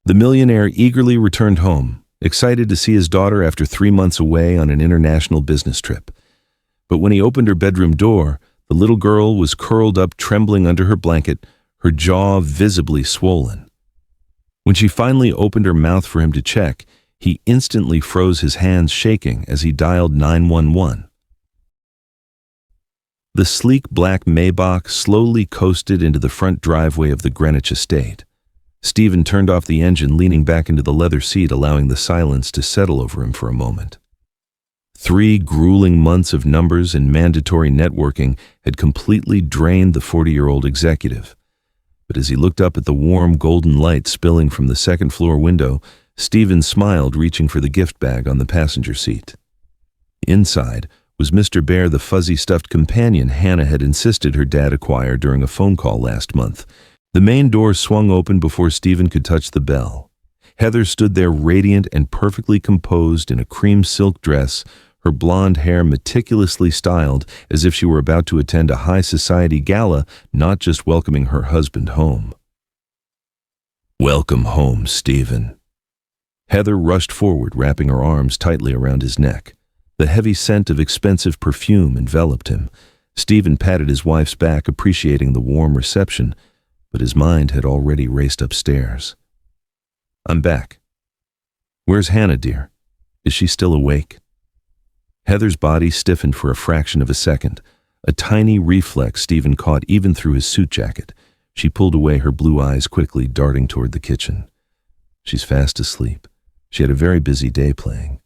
The millionaire eagerly returned home, excited to see his daughter after 3 months away on an international business trip. But when he opened her bedroom door, the little girl was curled up trembling under her blanket, her jaw visibly swollen. When she finally opened her mouth for him to check, he instantly froze, his hands shaking as he dialed 911. The sleek black Maybach slowly coasted into the front driveway of the Greenwich estate. Stephen turned off the engine, leaning back into the leather seat, allowing the silence to settle over him for a moment. 3 grueling months of numbers and mandatory networking had completely drained the 40-year-old executive. But as he looked up at the warm golden light spilling from the second-floor window, Stephen smiled, reaching for the gift bag on the passenger seat. Inside was Mr. Bear, the fuzzy stuffed companion Hannah had insisted her dad acquire during a phone call last month. The main door swung open before Stephen could touch the bell. Heather stood there, radiant and perfectly composed in a cream silk dress, her blonde hair meticulously styled as if she were about to attend a high society gala, not just welcoming her husband home. "Welcome home, Stephen." Heather rushed forward, wrapping her arms tightly around his neck. The heavy scent of expensive perfume enveloped him. Stephen patted his wife's back, appreciating the warm reception, but his mind had already raced upstairs. "I'm back. Where's Hannah, dear? Is she still awake?" Heather's body stiffened for a fraction of a second, a tiny reflex Stephen caught even through his suit jacket. She pulled away, her blue eyes quickly darting toward the kitchen. "She's fast asleep. She had a very busy day playing.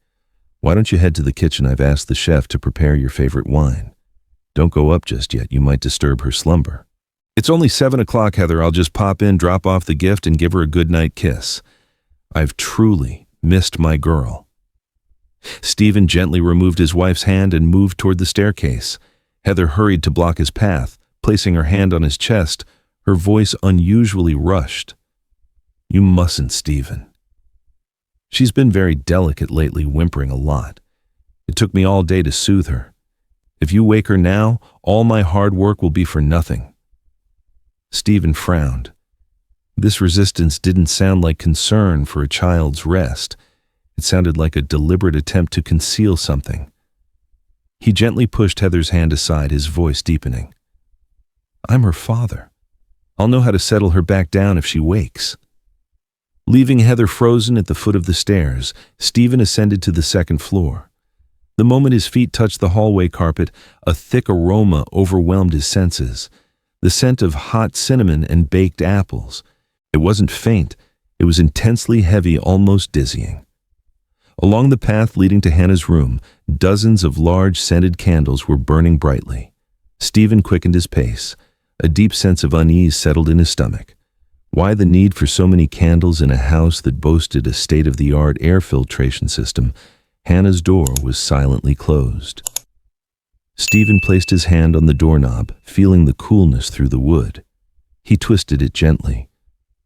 Why don't you head to the kitchen? I've asked the chef to prepare your favorite wine. Don't go up just yet. You might disturb her slumber." "It's only 7 o'clock, Heather. I'll just pop in, drop off the gift, and give her a goodnight kiss. I've truly missed my girl." Stephen gently removed his wife's hand and moved toward the staircase. Heather hurried to block his path, placing her hand on his chest, her voice unusually rushed. "You mustn't, Stephen. She's been very delicate lately, whimpering a lot. It took me all day to soothe her. If you wake her now, all my hard work will be for nothing." Stephen frowned. This resistance didn't sound like concern for a child's rest. It sounded like a deliberate attempt to conceal something. He gently pushed Heather's hand aside, his voice deepening. "I'm her father. I'll know how to settle her back down if she wakes." Leaving Heather frozen at the foot of the stairs, Stephen ascended to the second floor. The moment his feet touched the hallway carpet, a thick aroma overwhelmed his senses. The scent of hot cinnamon and baked apples. It wasn't faint, it was intensely heavy, almost dizzying. Along the path leading to Hannah's room, dozens of large scented candles were burning brightly. Stephen quickened his pace. A deep sense of unease settled in his stomach. Why the need for so many candles in a house that boasted a state-of-the-art air filtration system? Hannah's door was silently closed. Stephen placed his hand on the doorknob, feeling the coolness through the wood. He twisted it gently.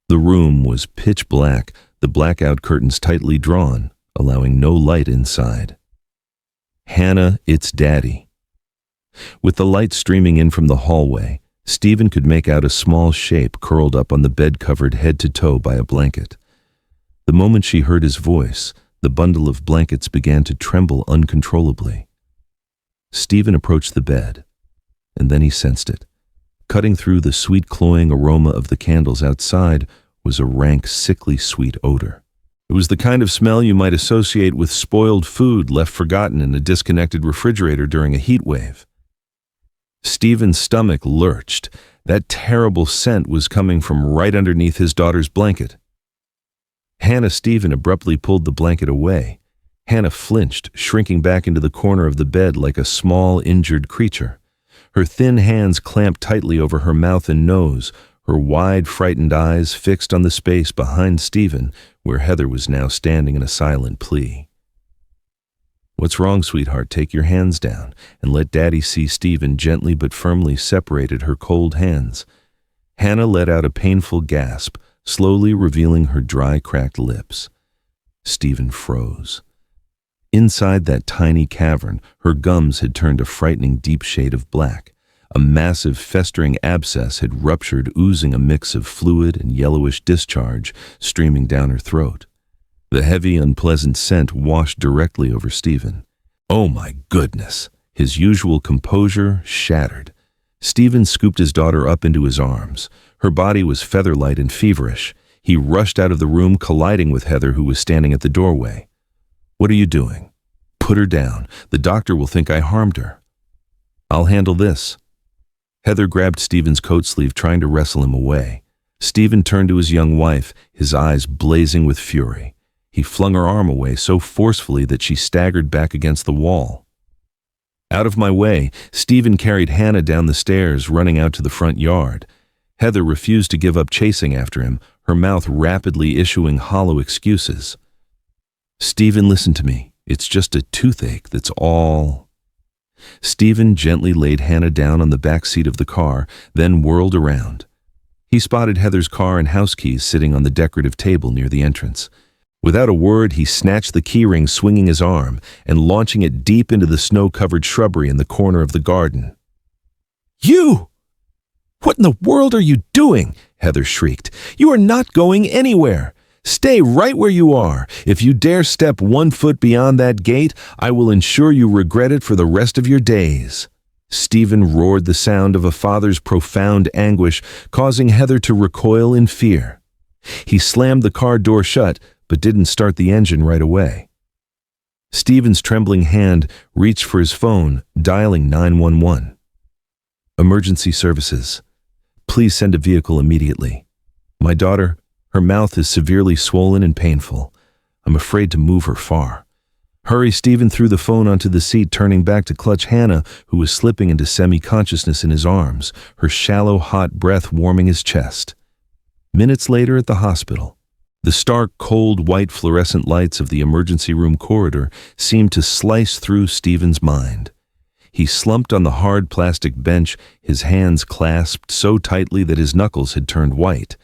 The room was pitch black, the blackout curtains tightly drawn, allowing no light inside. "Hannah, it's Daddy." With the light streaming in from the hallway, Stephen could make out a small shape curled up on the bed, covered head to toe by a blanket. The moment she heard his voice, the bundle of blankets began to tremble uncontrollably. Stephen approached the bed, and then he sensed it. Cutting through the sweet, cloying aroma of the candles outside was a rank, sickly sweet odor. It was the kind of smell you might associate with spoiled food left forgotten in a disconnected refrigerator during a heat wave. Stephen's stomach lurched. That terrible scent was coming from right underneath his daughter's blanket. "Hannah!" Stephen abruptly pulled the blanket away. Hannah flinched, shrinking back into the corner of the bed like a small, injured creature. Her thin hands clamped tightly over her mouth and nose, her wide, frightened eyes fixed on the space behind Stephen, where Heather was now standing in a silent plea. "What's wrong, sweetheart? Take your hands down and let Daddy see." Stephen gently but firmly separated her cold hands. Hannah let out a painful gasp, slowly revealing her dry, cracked lips. Stephen froze. Inside that tiny cavern, her gums had turned a frightening deep shade of black. A massive festering abscess had ruptured, oozing a mix of fluid and yellowish discharge streaming down her throat. The heavy, unpleasant scent washed directly over Stephen. Oh my goodness! His usual composure shattered. Stephen scooped his daughter up into his arms. Her body was feather-light and feverish. He rushed out of the room, colliding with Heather, who was standing at the doorway. "What are you doing?" "Put her down. The doctor will think I harmed her." "I'll handle this." Heather grabbed Stephen's coat sleeve, trying to wrestle him away. Stephen turned to his young wife, his eyes blazing with fury. He flung her arm away so forcefully that she staggered back against the wall. Out of my way, Stephen carried Hannah down the stairs, running out to the front yard. Heather refused to give up chasing after him, her mouth rapidly issuing hollow excuses. "Stephen, listen to me. It's just a toothache, that's all." Stephen gently laid Hannah down on the back seat of the car, then whirled around. He spotted Heather's car and house keys sitting on the decorative table near the entrance. Without a word, he snatched the keyring, swinging his arm and launching it deep into the snow-covered shrubbery in the corner of the garden. "You! What in the world are you doing?" Heather shrieked. "You are not going anywhere. Stay right where you are. If you dare step 1 foot beyond that gate, I will ensure you regret it for the rest of your days." Stephen roared, the sound of a father's profound anguish, causing Heather to recoil in fear. He slammed the car door shut, but didn't start the engine right away. Stephen's trembling hand reached for his phone, dialing 911. "Emergency services. Please send a vehicle immediately. My daughter, her mouth is severely swollen and painful. I'm afraid to move her far." "Hurry!" Stephen threw the phone onto the seat, turning back to clutch Hannah, who was slipping into semi-consciousness in his arms, her shallow, hot breath warming his chest. Minutes later at the hospital, the stark, cold, white fluorescent lights of the emergency room corridor seemed to slice through Stephen's mind. He slumped on the hard plastic bench, his hands clasped so tightly that his knuckles had turned white.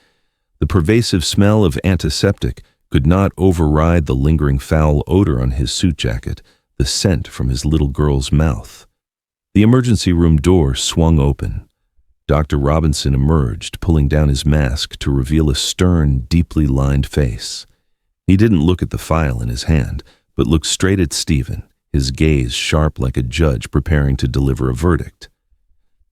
The pervasive smell of antiseptic could not override the lingering foul odor on his suit jacket, the scent from his little girl's mouth. The emergency room door swung open. Dr. Robinson emerged, pulling down his mask to reveal a stern, deeply lined face. He didn't look at the file in his hand, but looked straight at Stephen, his gaze sharp like a judge preparing to deliver a verdict.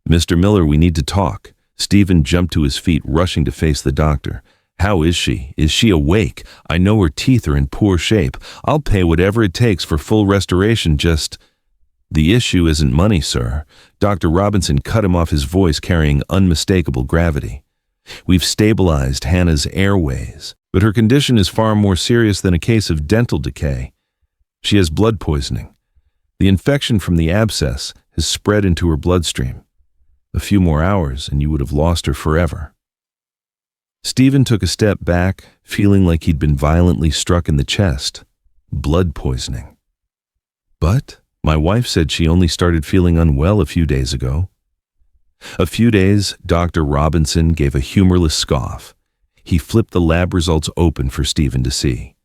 "Mr. Miller, we need to talk." Stephen jumped to his feet, rushing to face the doctor. "How is she? Is she awake? I know her teeth are in poor shape. I'll pay whatever it takes for full restoration, just—" "The issue isn't money, sir." Dr. Robinson cut him off, his voice carrying unmistakable gravity. "We've stabilized Hannah's airways, but her condition is far more serious than a case of dental decay. She has blood poisoning. The infection from the abscess has spread into her bloodstream. A few more hours and you would have lost her forever." Stephen took a step back, feeling like he'd been violently struck in the chest. Blood poisoning. "But my wife said she only started feeling unwell a few days ago." "A few days," Dr. Robinson gave a humorless scoff. He flipped the lab results open for Stephen to see.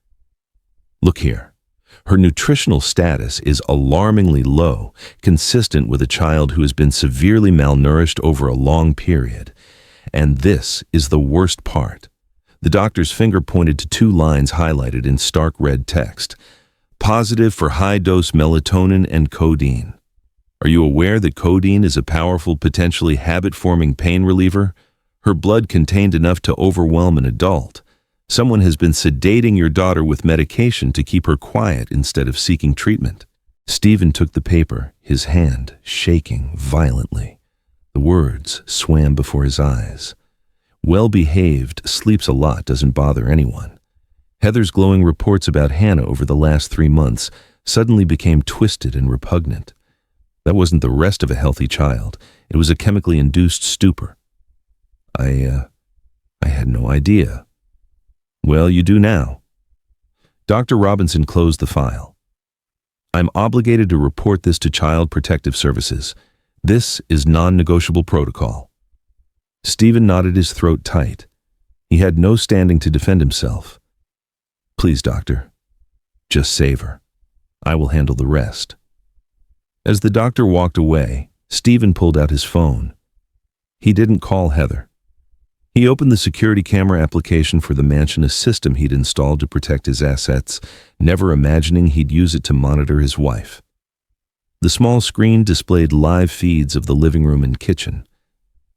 "Look here. Her nutritional status is alarmingly low, consistent with a child who has been severely malnourished over a long period. And this is the worst part." The doctor's finger pointed to 2 lines highlighted in stark red text. "Positive for high-dose melatonin and codeine. Are you aware that codeine is a powerful, potentially habit-forming pain reliever? Her blood contained enough to overwhelm an adult. Someone has been sedating your daughter with medication to keep her quiet instead of seeking treatment." Stephen took the paper, his hand shaking violently. The words swam before his eyes. "Well-behaved, sleeps a lot, doesn't bother anyone." Heather's glowing reports about Hannah over the last 3 months suddenly became twisted and repugnant. That wasn't the rest of a healthy child. It was a chemically induced stupor. I had no idea." "Well, you do now." Dr. Robinson closed the file. "I'm obligated to report this to Child Protective Services. This is non-negotiable protocol." Stephen knotted his throat tight. He had no standing to defend himself. "Please, doctor, just save her. I will handle the rest." As the doctor walked away, Stephen pulled out his phone. He didn't call Heather. He opened the security camera application for the mansion, a system he'd installed to protect his assets, never imagining he'd use it to monitor his wife. The small screen displayed live feeds of the living room and kitchen.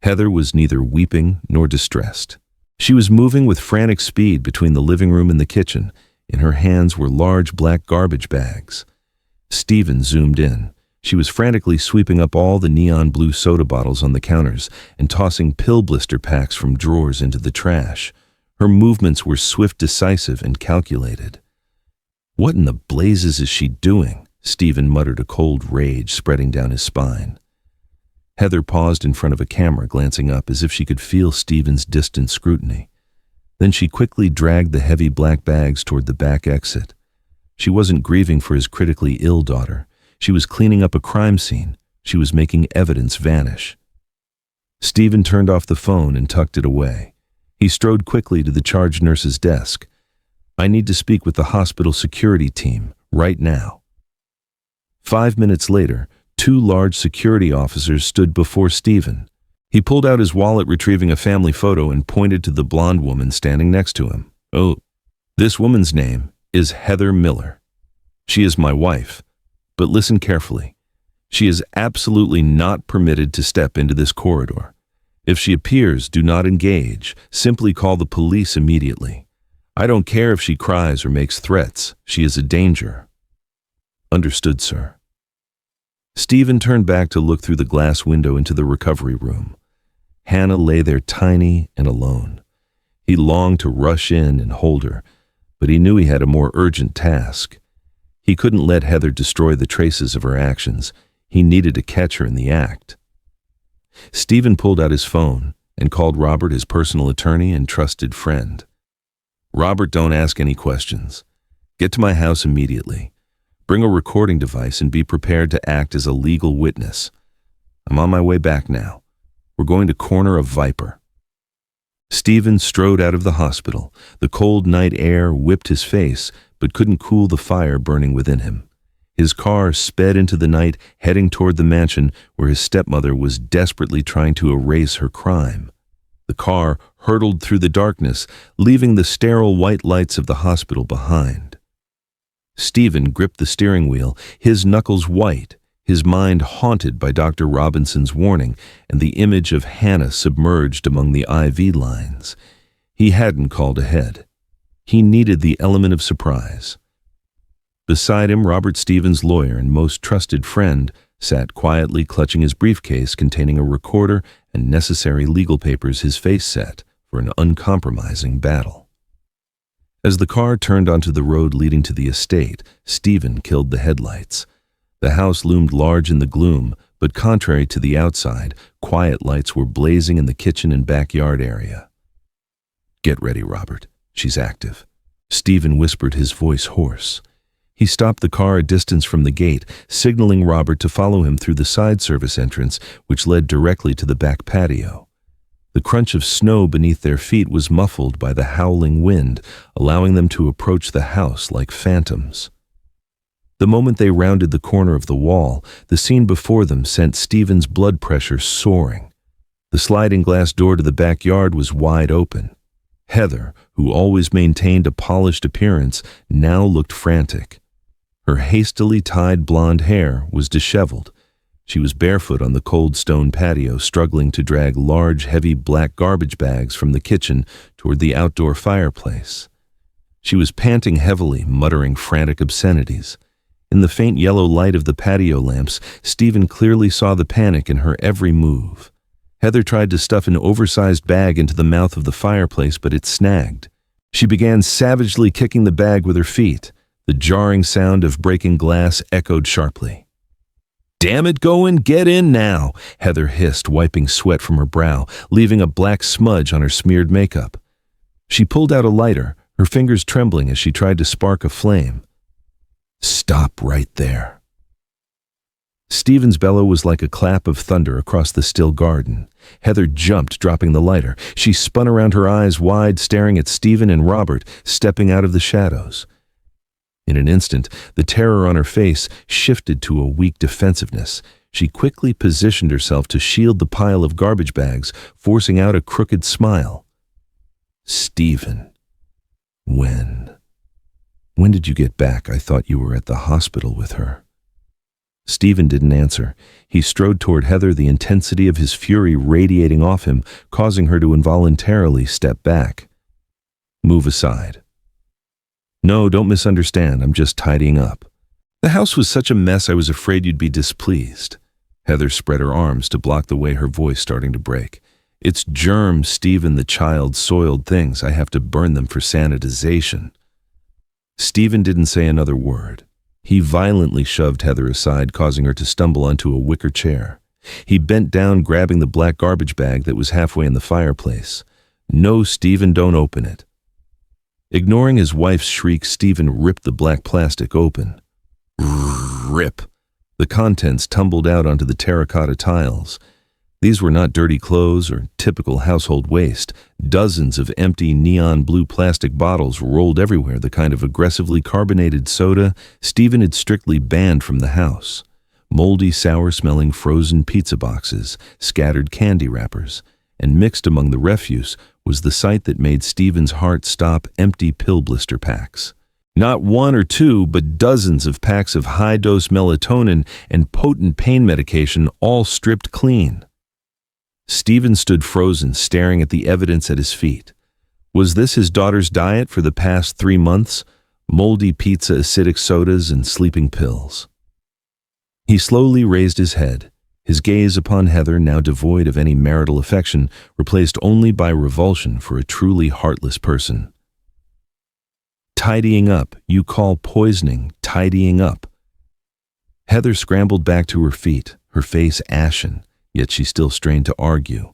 Heather was neither weeping nor distressed. She was moving with frantic speed between the living room and the kitchen. In her hands were large black garbage bags. Stephen zoomed in. She was frantically sweeping up all the neon blue soda bottles on the counters and tossing pill blister packs from drawers into the trash. Her movements were swift, decisive, and calculated. "What in the blazes is she doing?" Stephen muttered, a cold rage spreading down his spine. Heather paused in front of a camera, glancing up as if she could feel Stephen's distant scrutiny. Then she quickly dragged the heavy black bags toward the back exit. She wasn't grieving for his critically ill daughter. She was cleaning up a crime scene. She was making evidence vanish. Stephen turned off the phone and tucked it away. He strode quickly to the charge nurse's desk. "I need to speak with the hospital security team, right now." 5 minutes later, 2 large security officers stood before Stephen. He pulled out his wallet, retrieving a family photo, and pointed to the blonde woman standing next to him. "Oh, this woman's name is Heather Miller. She is my wife. But listen carefully. She is absolutely not permitted to step into this corridor. If she appears, do not engage. Simply call the police immediately. I don't care if she cries or makes threats. She is a danger." "Understood, sir." Stephen turned back to look through the glass window into the recovery room. Hannah lay there tiny and alone. He longed to rush in and hold her, but he knew he had a more urgent task. He couldn't let Heather destroy the traces of her actions. He needed to catch her in the act. Stephen pulled out his phone and called Robert, his personal attorney and trusted friend. "Robert, don't ask any questions. Get to my house immediately. Bring a recording device and be prepared to act as a legal witness. I'm on my way back now. We're going to corner a viper." Stephen strode out of the hospital. The cold night air whipped his face, but couldn't cool the fire burning within him. His car sped into the night, heading toward the mansion where his stepmother was desperately trying to erase her crime. The car hurtled through the darkness, leaving the sterile white lights of the hospital behind. Stephen gripped the steering wheel, his knuckles white, his mind haunted by Dr. Robinson's warning and the image of Hannah submerged among the IV lines. He hadn't called ahead. He needed the element of surprise. Beside him, Robert, Stephen's lawyer and most trusted friend, sat quietly clutching his briefcase containing a recorder and necessary legal papers, his face set for an uncompromising battle. As the car turned onto the road leading to the estate, Stephen killed the headlights. The house loomed large in the gloom, but contrary to the outside, quiet lights were blazing in the kitchen and backyard area. "Get ready, Robert. She's active." Stephen whispered, his voice hoarse. He stopped the car a distance from the gate, signaling Robert to follow him through the side service entrance, which led directly to the back patio. The crunch of snow beneath their feet was muffled by the howling wind, allowing them to approach the house like phantoms. The moment they rounded the corner of the wall, the scene before them sent Stephen's blood pressure soaring. The sliding glass door to the backyard was wide open. Heather, who always maintained a polished appearance, now looked frantic. Her hastily tied blonde hair was disheveled. She was barefoot on the cold stone patio, struggling to drag large, heavy black garbage bags from the kitchen toward the outdoor fireplace. She was panting heavily, muttering frantic obscenities. In the faint yellow light of the patio lamps, Stephen clearly saw the panic in her every move. Heather tried to stuff an oversized bag into the mouth of the fireplace, but it snagged. She began savagely kicking the bag with her feet. The jarring sound of breaking glass echoed sharply. "Damn it, Goin, get in now," Heather hissed, wiping sweat from her brow, leaving a black smudge on her smeared makeup. She pulled out a lighter, her fingers trembling as she tried to spark a flame. "Stop right there." Stephen's bellow was like a clap of thunder across the still garden. Heather jumped, dropping the lighter. She spun around, her eyes wide, staring at Stephen and Robert, stepping out of the shadows. In an instant, the terror on her face shifted to a weak defensiveness. She quickly positioned herself to shield the pile of garbage bags, forcing out a crooked smile. Stephen. When did you get back? I thought you were at the hospital with her. Stephen didn't answer. He strode toward Heather, the intensity of his fury radiating off him, causing her to involuntarily step back. Move aside. No, don't misunderstand. I'm just tidying up. The house was such a mess I was afraid you'd be displeased. Heather spread her arms to block the way, her voice starting to break. It's germs, Stephen, the child soiled things. I have to burn them for sanitization. Stephen didn't say another word. He violently shoved Heather aside, causing her to stumble onto a wicker chair. He bent down, grabbing the black garbage bag that was halfway in the fireplace. No, Stephen, don't open it. Ignoring his wife's shriek, Stephen ripped the black plastic open. Rip! The contents tumbled out onto the terracotta tiles. These were not dirty clothes or typical household waste. Dozens of empty neon blue plastic bottles rolled everywhere, the kind of aggressively carbonated soda Stephen had strictly banned from the house. Moldy, sour-smelling frozen pizza boxes, scattered candy wrappers, and mixed among the refuse was the sight that made Stephen's heart stop: empty pill blister packs. Not one or two, but dozens of packs of high-dose melatonin and potent pain medication, all stripped clean. Stephen stood frozen, staring at the evidence at his feet. Was this his daughter's diet for the past 3 months? Moldy pizza, acidic sodas, and sleeping pills. He slowly raised his head, his gaze upon Heather, now devoid of any marital affection, replaced only by revulsion for a truly heartless person. Tidying up, you call poisoning tidying up? Heather scrambled back to her feet, her face ashen, yet she still strained to argue.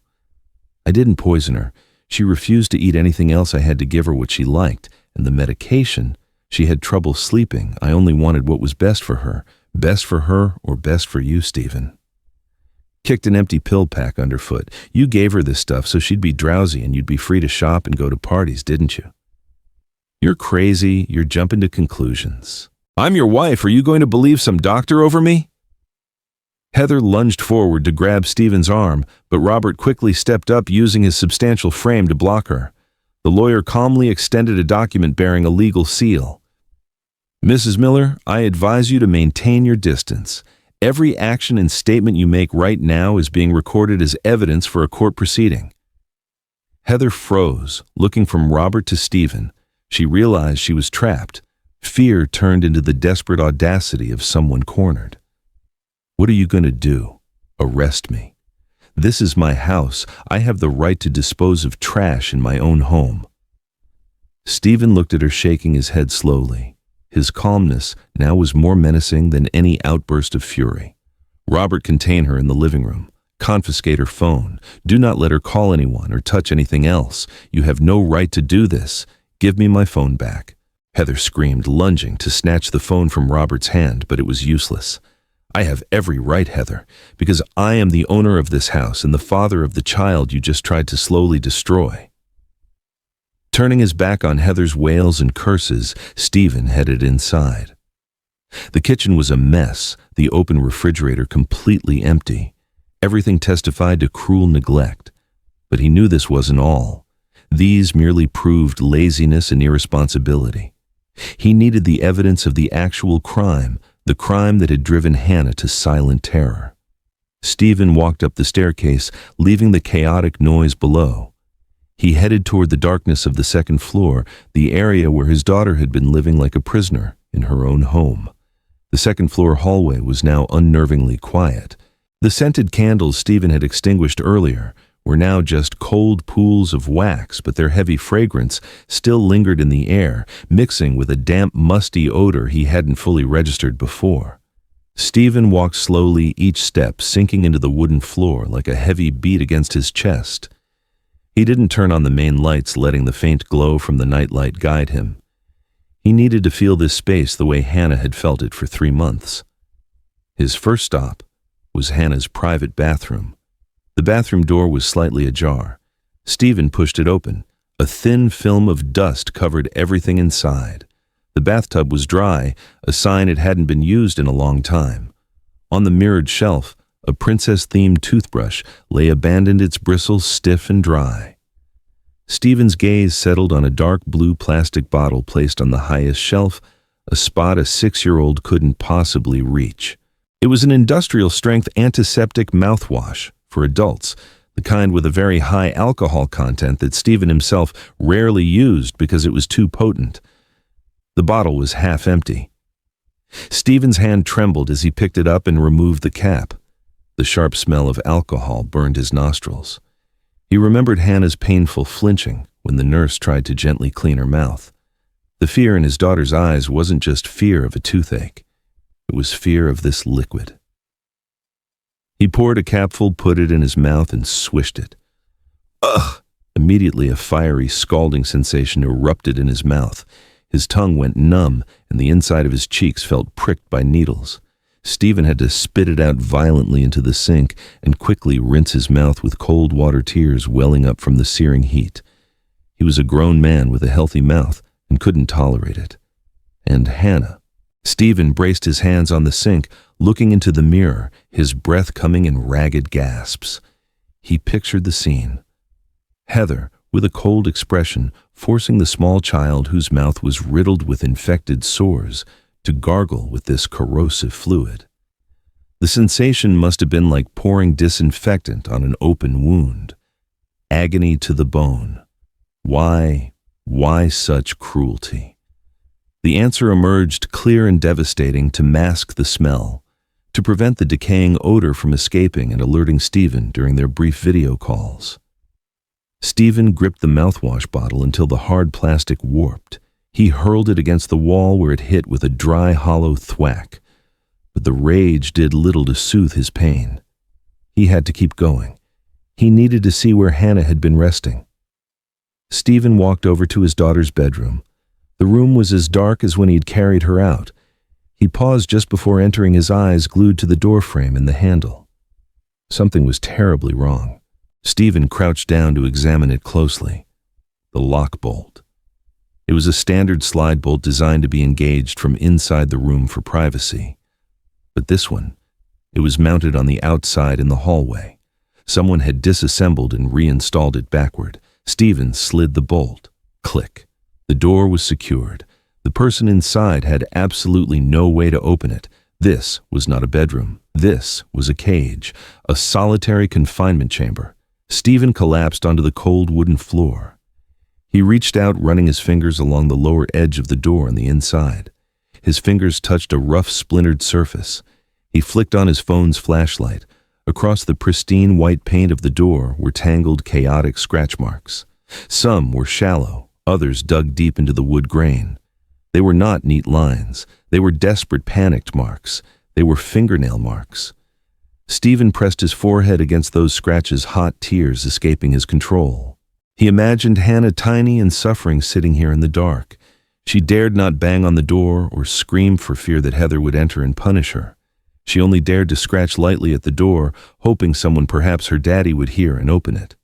I didn't poison her. She refused to eat anything else. I had to give her what she liked, and the medication. She had trouble sleeping. I only wanted what was best for her or best for you, Stephen. Kicked an empty pill pack underfoot. You gave her this stuff so she'd be drowsy and you'd be free to shop and go to parties, didn't you? You're crazy. You're jumping to conclusions. I'm your wife. Are you going to believe some doctor over me? Heather lunged forward to grab Stephen's arm, but Robert quickly stepped up, using his substantial frame to block her. The lawyer calmly extended a document bearing a legal seal. Mrs. Miller, I advise you to maintain your distance. Every action and statement you make right now is being recorded as evidence for a court proceeding. Heather froze, looking from Robert to Stephen. She realized she was trapped. Fear turned into the desperate audacity of someone cornered. What are you going to do? Arrest me? This is my house. I have the right to dispose of trash in my own home. Stephen looked at her, shaking his head slowly. His calmness now was more menacing than any outburst of fury. Robert, contain her in the living room. Confiscate her phone. Do not let her call anyone or touch anything else. You have no right to do this. Give me my phone back. Heather screamed, lunging to snatch the phone from Robert's hand, but it was useless. I have every right, Heather, because I am the owner of this house and the father of the child you just tried to slowly destroy. Turning his back on Heather's wails and curses, Stephen headed inside. The kitchen was a mess, the open refrigerator completely empty. Everything testified to cruel neglect. But he knew this wasn't all. These merely proved laziness and irresponsibility. He needed the evidence of the actual crime, the crime that had driven Hannah to silent terror. Stephen walked up the staircase, leaving the chaotic noise below. He headed toward the darkness of the second floor, the area where his daughter had been living like a prisoner in her own home. The second-floor hallway was now unnervingly quiet. The scented candles Stephen had extinguished earlier were now just cold pools of wax, but their heavy fragrance still lingered in the air, mixing with a damp, musty odor he hadn't fully registered before. Stephen walked slowly, each step sinking into the wooden floor like a heavy beat against his chest. He didn't turn on the main lights, letting the faint glow from the nightlight guide him. He needed to feel this space the way Hannah had felt it for 3 months. His first stop was Hannah's private bathroom. The bathroom door was slightly ajar. Stephen pushed it open. A thin film of dust covered everything inside. The The bathtub was dry, a sign it hadn't been used in a long time. On the mirrored shelf, a princess-themed toothbrush lay abandoned, its bristles stiff and dry. Stephen's gaze settled on a dark blue plastic bottle placed on the highest shelf, a spot a 6-year-old couldn't possibly reach. It was an industrial-strength antiseptic mouthwash for adults, the kind with a very high alcohol content that Stephen himself rarely used because it was too potent. The bottle was half empty. Stephen's hand trembled as he picked it up and removed the cap. The sharp smell of alcohol burned his nostrils. He remembered Hannah's painful flinching when the nurse tried to gently clean her mouth. The fear in his daughter's eyes wasn't just fear of a toothache. It was fear of this liquid. He poured a capful, put it in his mouth, and swished it. Ugh! Immediately a fiery, scalding sensation erupted in his mouth. His tongue went numb, and the inside of his cheeks felt pricked by needles. Stephen had to spit it out violently into the sink and quickly rinse his mouth with cold water, tears welling up from the searing heat. He was a grown man with a healthy mouth and couldn't tolerate it. And Hannah. Stephen braced his hands on the sink, looking into the mirror, his breath coming in ragged gasps. He pictured the scene. Heather, with a cold expression, forcing the small child whose mouth was riddled with infected sores to gargle with this corrosive fluid. The sensation must have been like pouring disinfectant on an open wound. Agony to the bone. Why such cruelty? The answer emerged clear and devastating to mask the smell, to prevent the decaying odor from escaping and alerting Stephen during their brief video calls. Stephen gripped the mouthwash bottle until the hard plastic warped. He hurled it against the wall where it hit with a dry, hollow thwack. But the rage did little to soothe his pain. He had to keep going. He needed to see where Hannah had been resting. Stephen walked over to his daughter's bedroom. The room was as dark as when he'd carried her out. He paused just before entering, his eyes glued to the doorframe and the handle. Something was terribly wrong. Stephen crouched down to examine it closely. The lock bolt. It was a standard slide bolt designed to be engaged from inside the room for privacy. But this one, it was mounted on the outside in the hallway. Someone had disassembled and reinstalled it backward. Stephen slid the bolt. Click. The door was secured. The person inside had absolutely no way to open it. This was not a bedroom. This was a cage, a solitary confinement chamber. Stephen collapsed onto the cold wooden floor. He reached out, running his fingers along the lower edge of the door on the inside. His fingers touched a rough, splintered surface. He flicked on his phone's flashlight. Across the pristine white paint of the door were tangled, chaotic scratch marks. Some were shallow, others dug deep into the wood grain. They were not neat lines. They were desperate, panicked marks. They were fingernail marks. Stephen pressed his forehead against those scratches, hot tears escaping his control. He imagined Hannah, tiny and suffering, sitting here in the dark. She dared not bang on the door or scream for fear that Heather would enter and punish her. She only dared to scratch lightly at the door, hoping someone, perhaps her daddy, would hear and open it.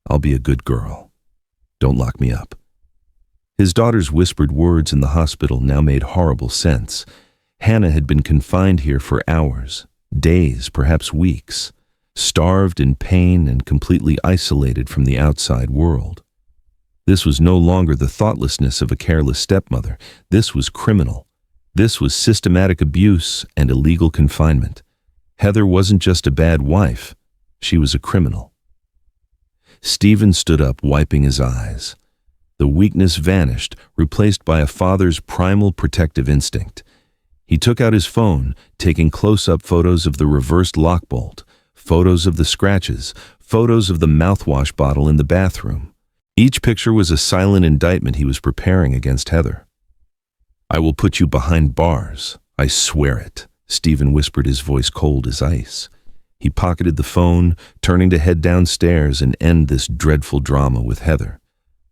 "I'll be a good girl. Don't lock me up." His daughter's whispered words in the hospital now made horrible sense. Hannah had been confined here for hours, days, perhaps weeks, starved in pain and completely isolated from the outside world. This was no longer the thoughtlessness of a careless stepmother. This was criminal. This was systematic abuse and illegal confinement. Heather wasn't just a bad wife. She was a criminal. Stephen stood up, wiping his eyes. The weakness vanished, replaced by a father's primal protective instinct. He took out his phone, taking close-up photos of the reversed lock bolt, photos of the scratches, photos of the mouthwash bottle in the bathroom. Each picture was a silent indictment he was preparing against Heather. "I will put you behind bars. I swear it," Stephen whispered, his voice cold as ice. He pocketed the phone, turning to head downstairs and end this dreadful drama with Heather.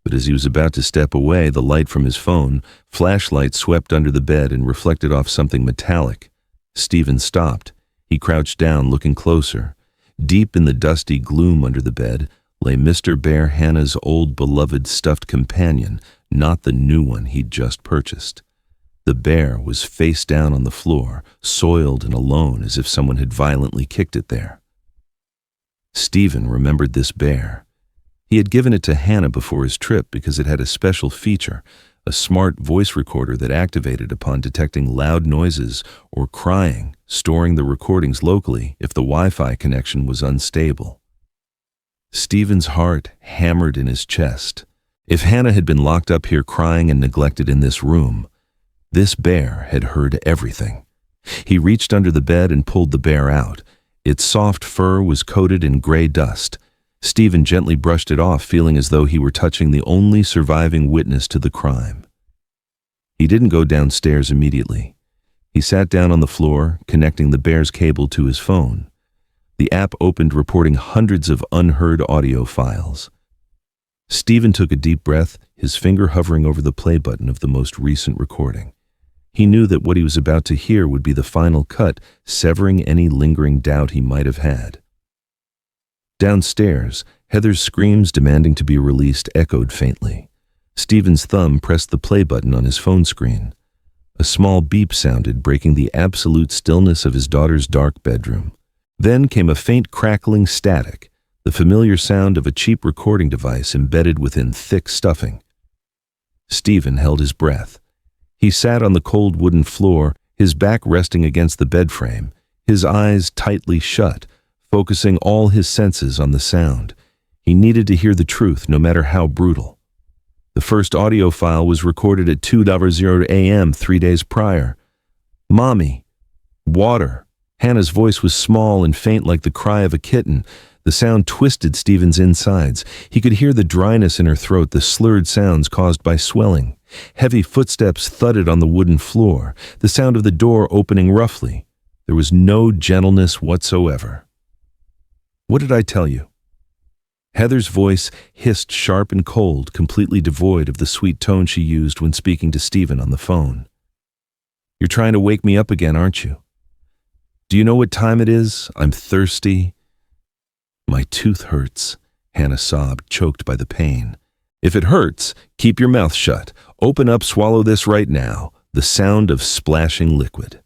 But as he was about to step away, the light from his phone, flashlight, swept under the bed and reflected off something metallic. Stephen stopped. He crouched down, looking closer. Deep in the dusty gloom under the bed lay Mr. Bear, Hannah's old beloved stuffed companion, not the new one he'd just purchased. The bear was face down on the floor, soiled and alone as if someone had violently kicked it there. Stephen remembered this bear. He had given it to Hannah before his trip because it had a special feature, a smart voice recorder that activated upon detecting loud noises or crying, storing the recordings locally if the Wi-Fi connection was unstable. Stephen's heart hammered in his chest. If Hannah had been locked up here crying and neglected in this room, this bear had heard everything. He reached under the bed and pulled the bear out. Its soft fur was coated in gray dust. Stephen gently brushed it off, feeling as though he were touching the only surviving witness to the crime. He didn't go downstairs immediately. He sat down on the floor, connecting the bear's cable to his phone. The app opened, reporting hundreds of unheard audio files. Stephen took a deep breath, his finger hovering over the play button of the most recent recording. He knew that what he was about to hear would be the final cut, severing any lingering doubt he might have had. Downstairs, Heather's screams demanding to be released echoed faintly. Stephen's thumb pressed the play button on his phone screen. A small beep sounded, breaking the absolute stillness of his daughter's dark bedroom. Then came a faint crackling static, the familiar sound of a cheap recording device embedded within thick stuffing. Stephen held his breath. He sat on the cold wooden floor, his back resting against the bed frame, his eyes tightly shut, focusing all his senses on the sound. He needed to hear the truth, no matter how brutal. The first audio file was recorded at 2:00 a.m. 3 days prior. "Mommy. Water." Hannah's voice was small and faint like the cry of a kitten. The sound twisted Stephen's insides. He could hear the dryness in her throat, the slurred sounds caused by swelling. Heavy footsteps thudded on the wooden floor, the sound of the door opening roughly. There was no gentleness whatsoever. "What did I tell you?" Heather's voice hissed sharp and cold, completely devoid of the sweet tone she used when speaking to Stephen on the phone. "You're trying to wake me up again, aren't you? Do you know what time it is? I'm thirsty." "My tooth hurts," Hannah sobbed, choked by the pain. "If it hurts, keep your mouth shut. Open up, swallow this right now." The sound of splashing liquid.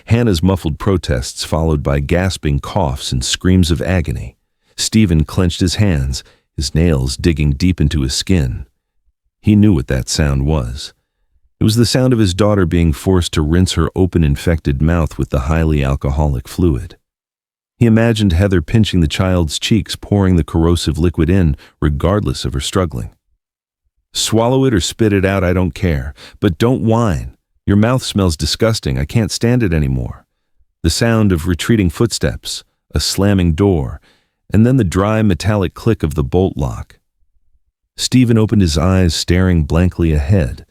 Hannah's muffled protests followed by gasping coughs and screams of agony. Stephen clenched his hands, his nails digging deep into his skin. He knew what that sound was. It was the sound of his daughter being forced to rinse her open, infected mouth with the highly alcoholic fluid. He imagined Heather pinching the child's cheeks, pouring the corrosive liquid in, regardless of her struggling. "Swallow it or spit it out, I don't care. But don't whine. Your mouth smells disgusting. I can't stand it anymore." The sound of retreating footsteps, a slamming door, and then the dry metallic click of the bolt lock. Stephen opened his eyes, staring blankly ahead.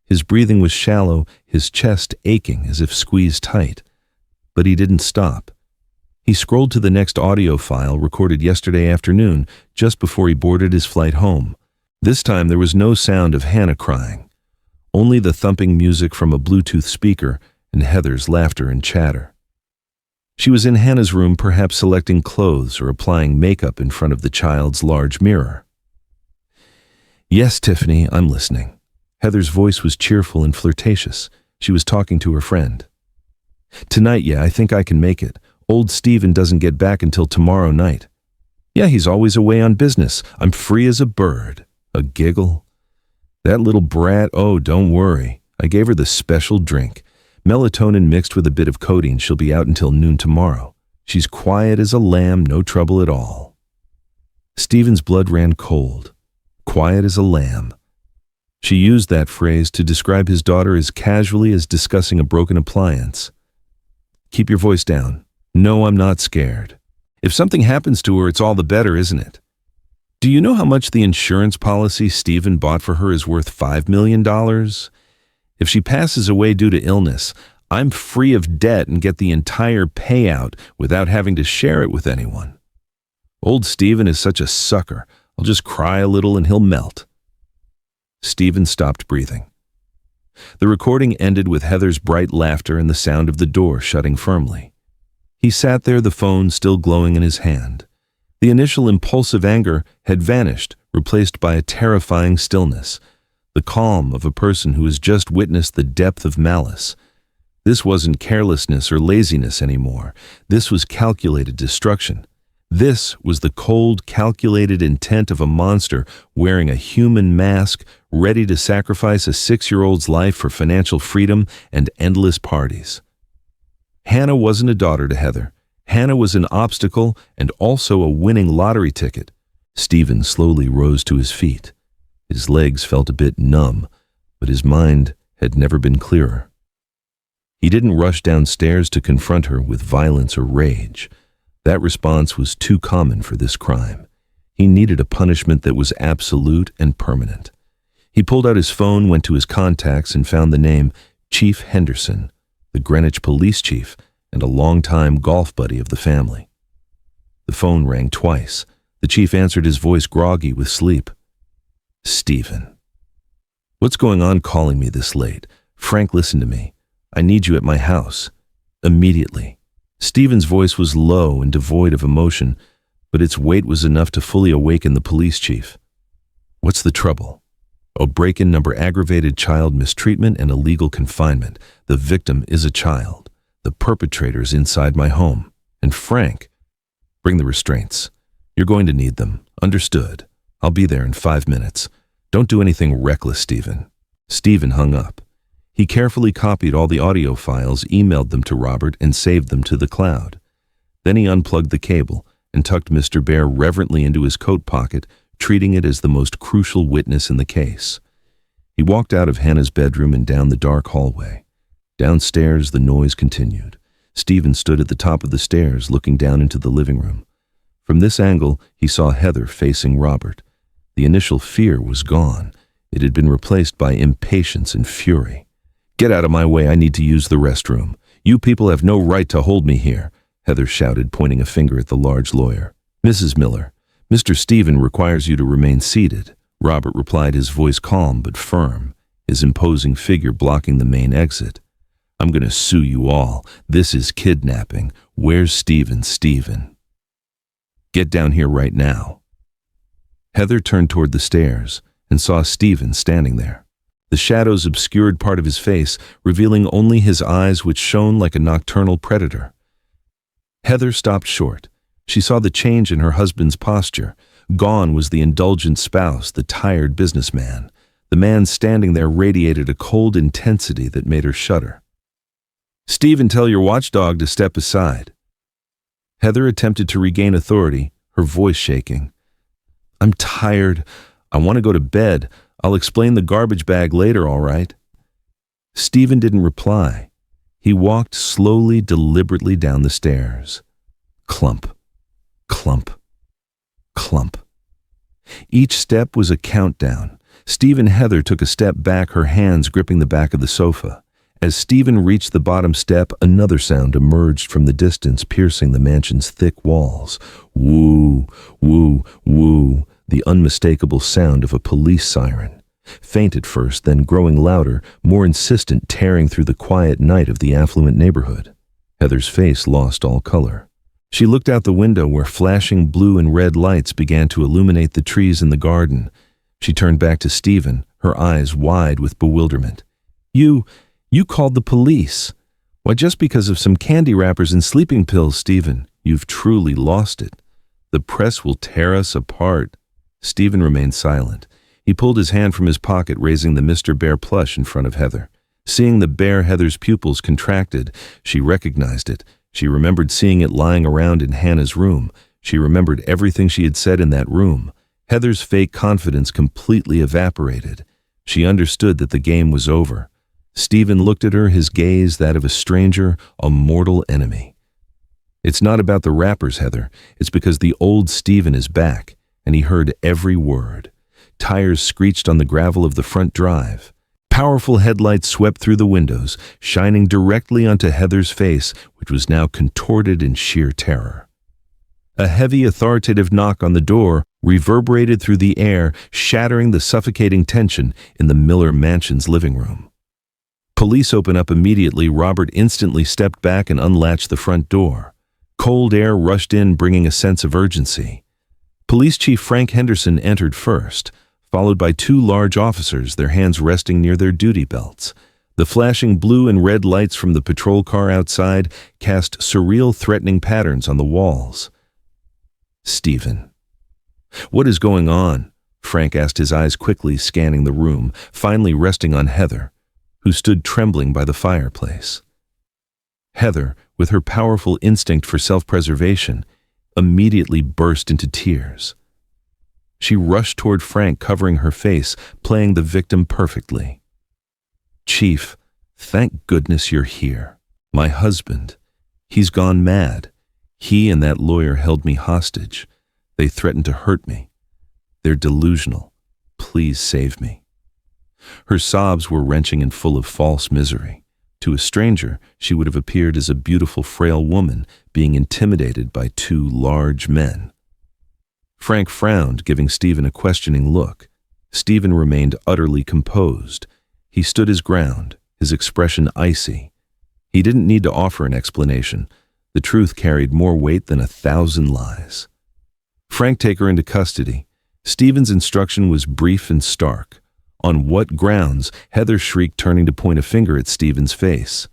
His breathing was shallow, his chest aching as if squeezed tight. But he didn't stop. He scrolled to the next audio file, recorded yesterday afternoon, just before he boarded his flight home. This time there was no sound of Hannah crying, only the thumping music from a Bluetooth speaker and Heather's laughter and chatter. She was in Hannah's room, perhaps selecting clothes or applying makeup in front of the child's large mirror. "Yes, Tiffany, I'm listening." Heather's voice was cheerful and flirtatious. She was talking to her friend. "Tonight, yeah, I think I can make it. Old Stephen doesn't get back until tomorrow night." "Yeah, he's always away on business. I'm free as a bird." A giggle. "That little brat, oh, don't worry. I gave her the special drink. Melatonin mixed with a bit of codeine. She'll be out until noon tomorrow. She's quiet as a lamb, no trouble at all." Stephen's blood ran cold. Quiet as a lamb. She used that phrase to describe his daughter as casually as discussing a broken appliance. "Keep your voice down. No, I'm not scared. If something happens to her, it's all the better, isn't it? Do you know how much the insurance policy Stephen bought for her is worth $5 million? If she passes away due to illness, I'm free of debt and get the entire payout without having to share it with anyone. Old Stephen is such a sucker. I'll just cry a little and he'll melt." Stephen stopped breathing. The recording ended with Heather's bright laughter and the sound of the door shutting firmly. He sat there, the phone still glowing in his hand. The initial impulsive anger had vanished, replaced by a terrifying stillness, the calm of a person who has just witnessed the depth of malice. This wasn't carelessness or laziness anymore. This was calculated destruction. This was the cold, calculated intent of a monster wearing a human mask, ready to sacrifice a 6-year-old's life for financial freedom and endless parties. Hannah wasn't a daughter to Heather. Hannah was an obstacle and also a winning lottery ticket. Stephen slowly rose to his feet. His legs felt a bit numb, but his mind had never been clearer. He didn't rush downstairs to confront her with violence or rage. That response was too common for this crime. He needed a punishment that was absolute and permanent. He pulled out his phone, went to his contacts, and found the name Chief Henderson, the Greenwich police chief and a longtime golf buddy of the family. The phone rang twice. The chief answered, his voice groggy with sleep. "Stephen. What's going on calling me this late? Frank, listen to me. I need you at my house. Immediately." Stephen's voice was low and devoid of emotion, but its weight was enough to fully awaken the police chief. "What's the trouble?" "A break-in number, aggravated child mistreatment and illegal confinement. The victim is a child. The perpetrator is inside my home. And Frank, bring the restraints. You're going to need them. Understood. I'll be there in 5 minutes. Don't do anything reckless, Stephen." Stephen hung up. He carefully copied all the audio files, emailed them to Robert, and saved them to the cloud. Then he unplugged the cable and tucked Mr. Bear reverently into his coat pocket, treating it as the most crucial witness in the case. He walked out of Hannah's bedroom and down the dark hallway. Downstairs, the noise continued. Stephen stood at the top of the stairs, looking down into the living room. From this angle, he saw Heather facing Robert. The initial fear was gone. It had been replaced by impatience and fury. "Get out of my way, I need to use the restroom. You people have no right to hold me here," Heather shouted, pointing a finger at the large lawyer. "Mrs. Miller, Mr. Stephen requires you to remain seated," Robert replied, his voice calm but firm, his imposing figure blocking the main exit. "I'm going to sue you all. This is kidnapping. Where's Stephen? Stephen? Get down here right now." Heather turned toward the stairs and saw Stephen standing there. The shadows obscured part of his face, revealing only his eyes, which shone like a nocturnal predator. Heather stopped short. She saw the change in her husband's posture. Gone was the indulgent spouse, the tired businessman. The man standing there radiated a cold intensity that made her shudder. "Stephen, tell your watchdog to step aside." Heather attempted to regain authority, her voice shaking. "I'm tired. I want to go to bed. I'll explain the garbage bag later, all right?" Stephen didn't reply. He walked slowly, deliberately down the stairs. Clump, clump, clump. Each step was a countdown. Stephen Heather took a step back, her hands gripping the back of the sofa. As Stephen reached the bottom step, another sound emerged from the distance, piercing the mansion's thick walls. Woo, woo, woo, the unmistakable sound of a police siren. Faint at first, then growing louder, more insistent, tearing through the quiet night of the affluent neighborhood. Heather's face lost all color. She looked out the window where flashing blue and red lights began to illuminate the trees in the garden. She turned back to Stephen, her eyes wide with bewilderment. You called the police. Why, just because of some candy wrappers and sleeping pills, Stephen, you've truly lost it. The press will tear us apart." Stephen remained silent. He pulled his hand from his pocket, raising the Mr. Bear plush in front of Heather. Seeing the bear, Heather's pupils contracted. She recognized it. She remembered seeing it lying around in Hannah's room. She remembered everything she had said in that room. Heather's fake confidence completely evaporated. She understood that the game was over. Stephen looked at her, his gaze that of a stranger, a mortal enemy. "It's not about the wrappers, Heather. It's because the old Stephen is back," and he heard every word. Tires screeched on the gravel of the front drive. Powerful headlights swept through the windows, shining directly onto Heather's face, which was now contorted in sheer terror. A heavy, authoritative knock on the door reverberated through the air, shattering the suffocating tension in the Miller mansion's living room. Police opened up immediately. Robert instantly stepped back and unlatched the front door. Cold air rushed in, bringing a sense of urgency. Police Chief Frank Henderson entered first, followed by two large officers, their hands resting near their duty belts. The flashing blue and red lights from the patrol car outside cast surreal, threatening patterns on the walls. Stephen. "What is going on?" Frank asked, his eyes quickly scanning the room, finally resting on Heather, who stood trembling by the fireplace. Heather, with her powerful instinct for self-preservation, immediately burst into tears. She rushed toward Frank, covering her face, playing the victim perfectly. "Chief, thank goodness you're here. My husband, he's gone mad. He and that lawyer held me hostage. They threatened to hurt me. They're delusional. Please save me." Her sobs were wrenching and full of false misery. To a stranger, she would have appeared as a beautiful, frail woman being intimidated by two large men. Frank frowned, giving Stephen a questioning look. Stephen remained utterly composed. He stood his ground, his expression icy. He didn't need to offer an explanation. The truth carried more weight than 1,000 lies. "Frank, take her into custody." Stephen's instruction was brief and stark. "On what grounds?" Heather shrieked, turning to point a finger at Stephen's face.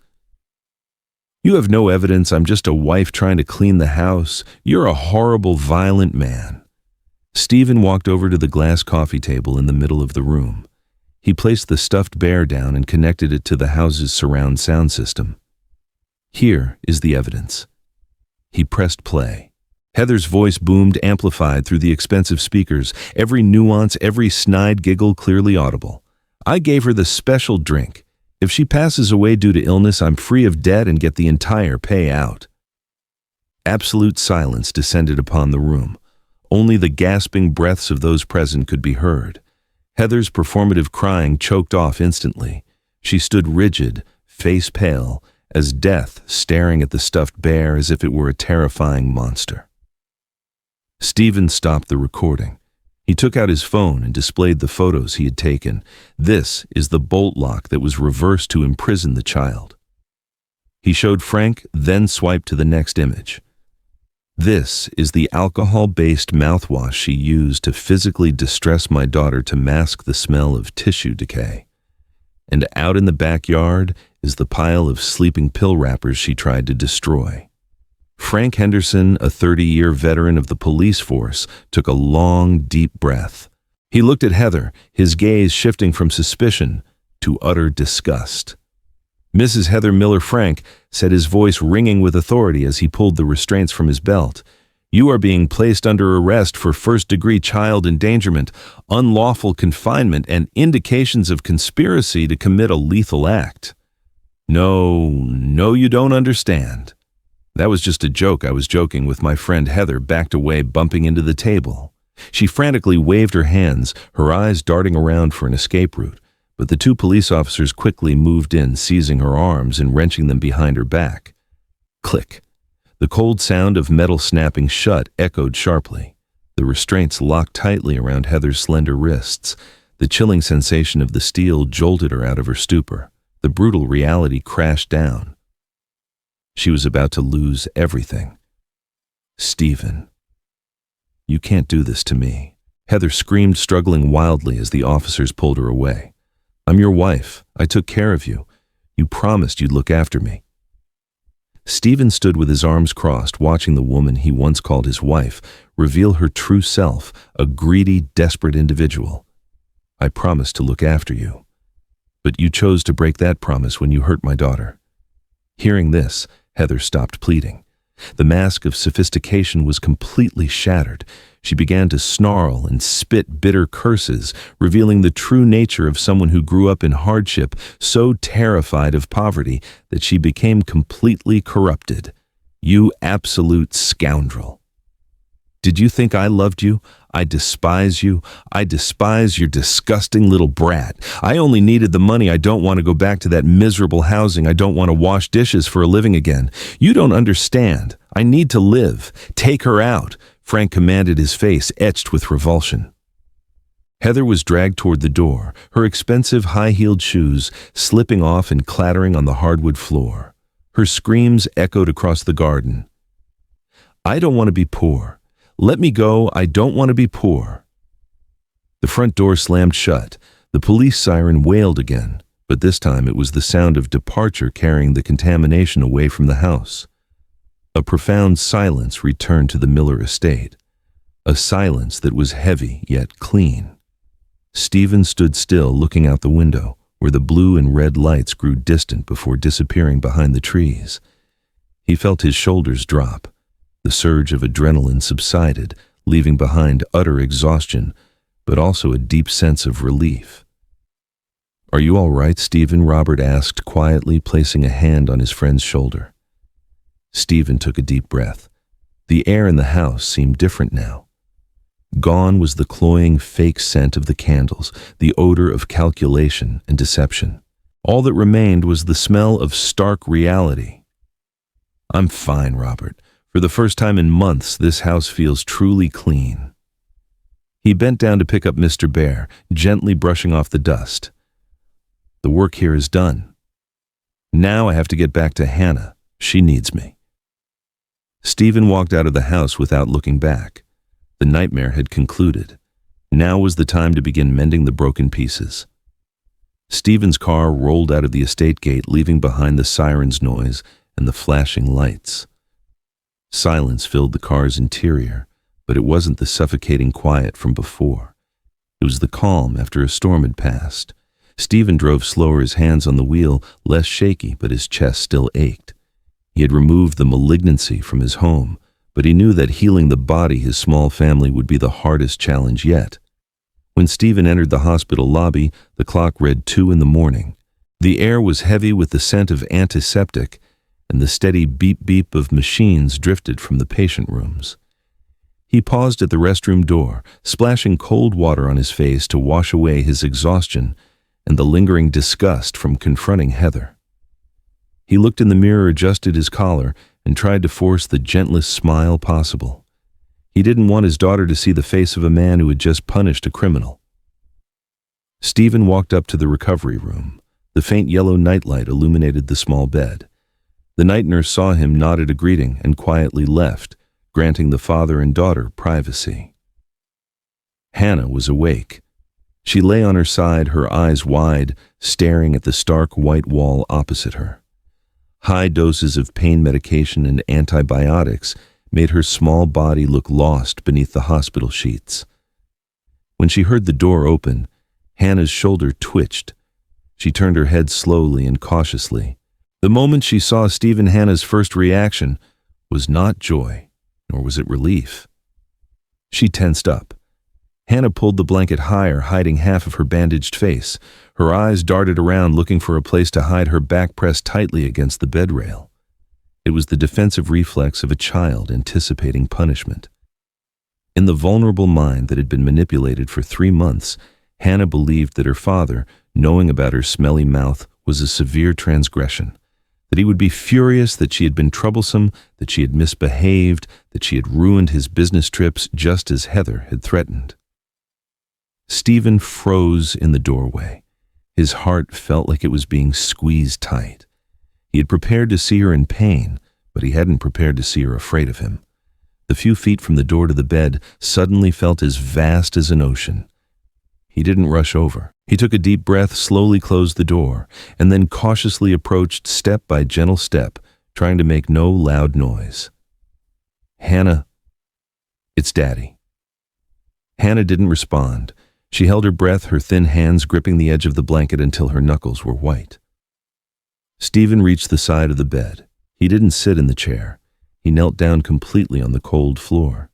"You have no evidence. I'm just a wife trying to clean the house. You're a horrible, violent man." Stephen walked over to the glass coffee table in the middle of the room. He placed the stuffed bear down and connected it to the house's surround sound system. "Here is the evidence." He pressed play. Heather's voice boomed, amplified through the expensive speakers, every nuance, every snide giggle clearly audible. "I gave her the special drink. If she passes away due to illness, I'm free of debt and get the entire payout." Absolute silence descended upon the room. Only the gasping breaths of those present could be heard. Heather's performative crying choked off instantly. She stood rigid, face pale, as death staring at the stuffed bear as if it were a terrifying monster. Stephen stopped the recording. He took out his phone and displayed the photos he had taken. "This is the bolt lock that was reversed to imprison the child." He showed Frank, then swiped to the next image. "This is the alcohol-based mouthwash she used to physically distress my daughter to mask the smell of tissue decay. And out in the backyard is the pile of sleeping pill wrappers she tried to destroy." Frank Henderson, a 30-year veteran of the police force, took a long, deep breath. He looked at Heather, his gaze shifting from suspicion to utter disgust. "Mrs. Heather Miller Frank," said his voice ringing with authority as he pulled the restraints from his belt, "you are being placed under arrest for first-degree child endangerment, unlawful confinement, and indications of conspiracy to commit a lethal act." No, you don't understand. That was just a joke. I was joking with my friend." Heather backed away, bumping into the table. She frantically waved her hands, her eyes darting around for an escape route, but the two police officers quickly moved in, seizing her arms and wrenching them behind her back. Click. The cold sound of metal snapping shut echoed sharply. The restraints locked tightly around Heather's slender wrists. The chilling sensation of the steel jolted her out of her stupor. The brutal reality crashed down. She was about to lose everything. "Stephen, you can't do this to me." Heather screamed, struggling wildly as the officers pulled her away. "I'm your wife. I took care of you. You promised you'd look after me." Stephen stood with his arms crossed, watching the woman he once called his wife reveal her true self, a greedy, desperate individual. "I promised to look after you. But you chose to break that promise when you hurt my daughter." Hearing this, Heather stopped pleading. The mask of sophistication was completely shattered. She began to snarl and spit bitter curses, revealing the true nature of someone who grew up in hardship, so terrified of poverty that she became completely corrupted. "You absolute scoundrel. Did you think I loved you? I despise you. I despise your disgusting little brat. I only needed the money. I don't want to go back to that miserable housing. I don't want to wash dishes for a living again. You don't understand. I need to live. Take her out," Frank commanded, his face etched with revulsion. Heather was dragged toward the door, her expensive high-heeled shoes slipping off and clattering on the hardwood floor. Her screams echoed across the garden. "I don't want to be poor. "Let me go, I don't want to be poor." The front door slammed shut. The police siren wailed again, but this time it was the sound of departure carrying the contamination away from the house. A profound silence returned to the Miller estate, a silence that was heavy yet clean. Stephen stood still, looking out the window, where the blue and red lights grew distant before disappearing behind the trees. He felt his shoulders drop. The surge of adrenaline subsided, leaving behind utter exhaustion, but also a deep sense of relief. "Are you all right, Stephen?" Robert asked quietly, placing a hand on his friend's shoulder. Stephen took a deep breath. The air in the house seemed different now. Gone was the cloying fake scent of the candles, the odor of calculation and deception. All that remained was the smell of stark reality. "I'm fine, Robert. For the first time in months, this house feels truly clean." He bent down to pick up Mr. Bear, gently brushing off the dust. "The work here is done. Now I have to get back to Hannah. She needs me." Stephen walked out of the house without looking back. The nightmare had concluded. Now was the time to begin mending the broken pieces. Stephen's car rolled out of the estate gate, leaving behind the siren's noise and the flashing lights. Silence filled the car's interior, but it wasn't the suffocating quiet from before. It was the calm after a storm had passed. Stephen drove slower, his hands on the wheel, less shaky, but his chest still ached. He had removed the malignancy from his home, but he knew that healing the body, his small family, would be the hardest challenge yet. When Stephen entered the hospital lobby, the clock read 2 a.m. The air was heavy with the scent of antiseptic, and the steady beep-beep of machines drifted from the patient rooms. He paused at the restroom door, splashing cold water on his face to wash away his exhaustion and the lingering disgust from confronting Heather. He looked in the mirror, adjusted his collar, and tried to force the gentlest smile possible. He didn't want his daughter to see the face of a man who had just punished a criminal. Stephen walked up to the recovery room. The faint yellow nightlight illuminated the small bed. The night nurse saw him, nodded a greeting, and quietly left, granting the father and daughter privacy. Hannah was awake. She lay on her side, her eyes wide, staring at the stark white wall opposite her. High doses of pain medication and antibiotics made her small body look lost beneath the hospital sheets. When she heard the door open, Hannah's shoulder twitched. She turned her head slowly and cautiously. The moment she saw Stephen, Hannah's first reaction was not joy, nor was it relief. She tensed up. Hannah pulled the blanket higher, hiding half of her bandaged face. Her eyes darted around, looking for a place to hide, her back pressed tightly against the bed rail. It was the defensive reflex of a child anticipating punishment. In the vulnerable mind that had been manipulated for 3 months, Hannah believed that her father, knowing about her smelly mouth, was a severe transgression, that he would be furious that she had been troublesome, that she had misbehaved, that she had ruined his business trips just as Heather had threatened. Stephen froze in the doorway. His heart felt like it was being squeezed tight. He had prepared to see her in pain, but he hadn't prepared to see her afraid of him. The few feet from the door to the bed suddenly felt as vast as an ocean. He didn't rush over. He took a deep breath, slowly closed the door, and then cautiously approached step by gentle step, trying to make no loud noise. "Hannah, it's Daddy." Hannah didn't respond. She held her breath, her thin hands gripping the edge of the blanket until her knuckles were white. Stephen reached the side of the bed. He didn't sit in the chair. He knelt down completely on the cold floor.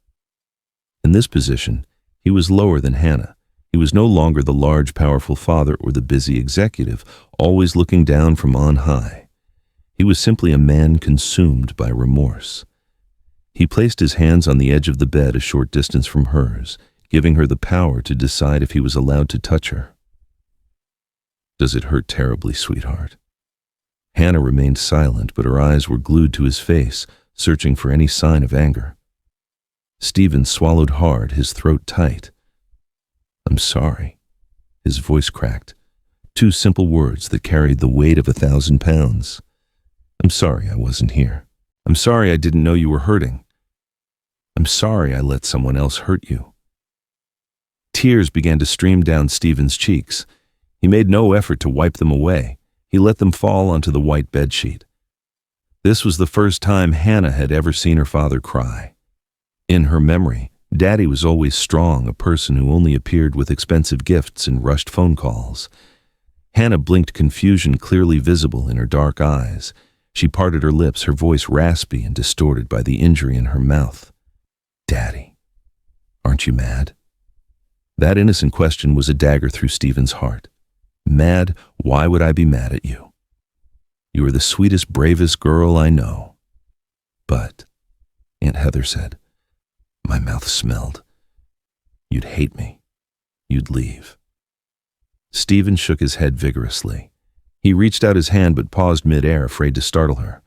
In this position, he was lower than Hannah. He was no longer the large, powerful father or the busy executive, always looking down from on high. He was simply a man consumed by remorse. He placed his hands on the edge of the bed a short distance from hers, giving her the power to decide if he was allowed to touch her. "Does it hurt terribly, sweetheart?" Hannah remained silent, but her eyes were glued to his face, searching for any sign of anger. Stephen swallowed hard, his throat tight. "I'm sorry." His voice cracked. 2 simple words that carried the weight of 1,000 pounds. "I'm sorry I wasn't here. I'm sorry I didn't know you were hurting." I'm sorry I let someone else hurt you." Tears began to stream down Stephen's cheeks. He made no effort to wipe them away. He let them fall onto the white bedsheet. This was the first time Hannah had ever seen her father cry. In her memory, Daddy was always strong, a person who only appeared with expensive gifts and rushed phone calls. Hannah blinked, confusion clearly visible in her dark eyes. She parted her lips, her voice raspy and distorted by the injury in her mouth. "Daddy, aren't you mad?" That innocent question was a dagger through Stephen's heart. Mad? Why would I be mad at you? You are the sweetest, bravest girl I know. But, Aunt Heather said, my mouth smelled. You'd hate me. You'd leave. Stephen shook his head vigorously. He reached out his hand but paused mid-air, afraid to startle her.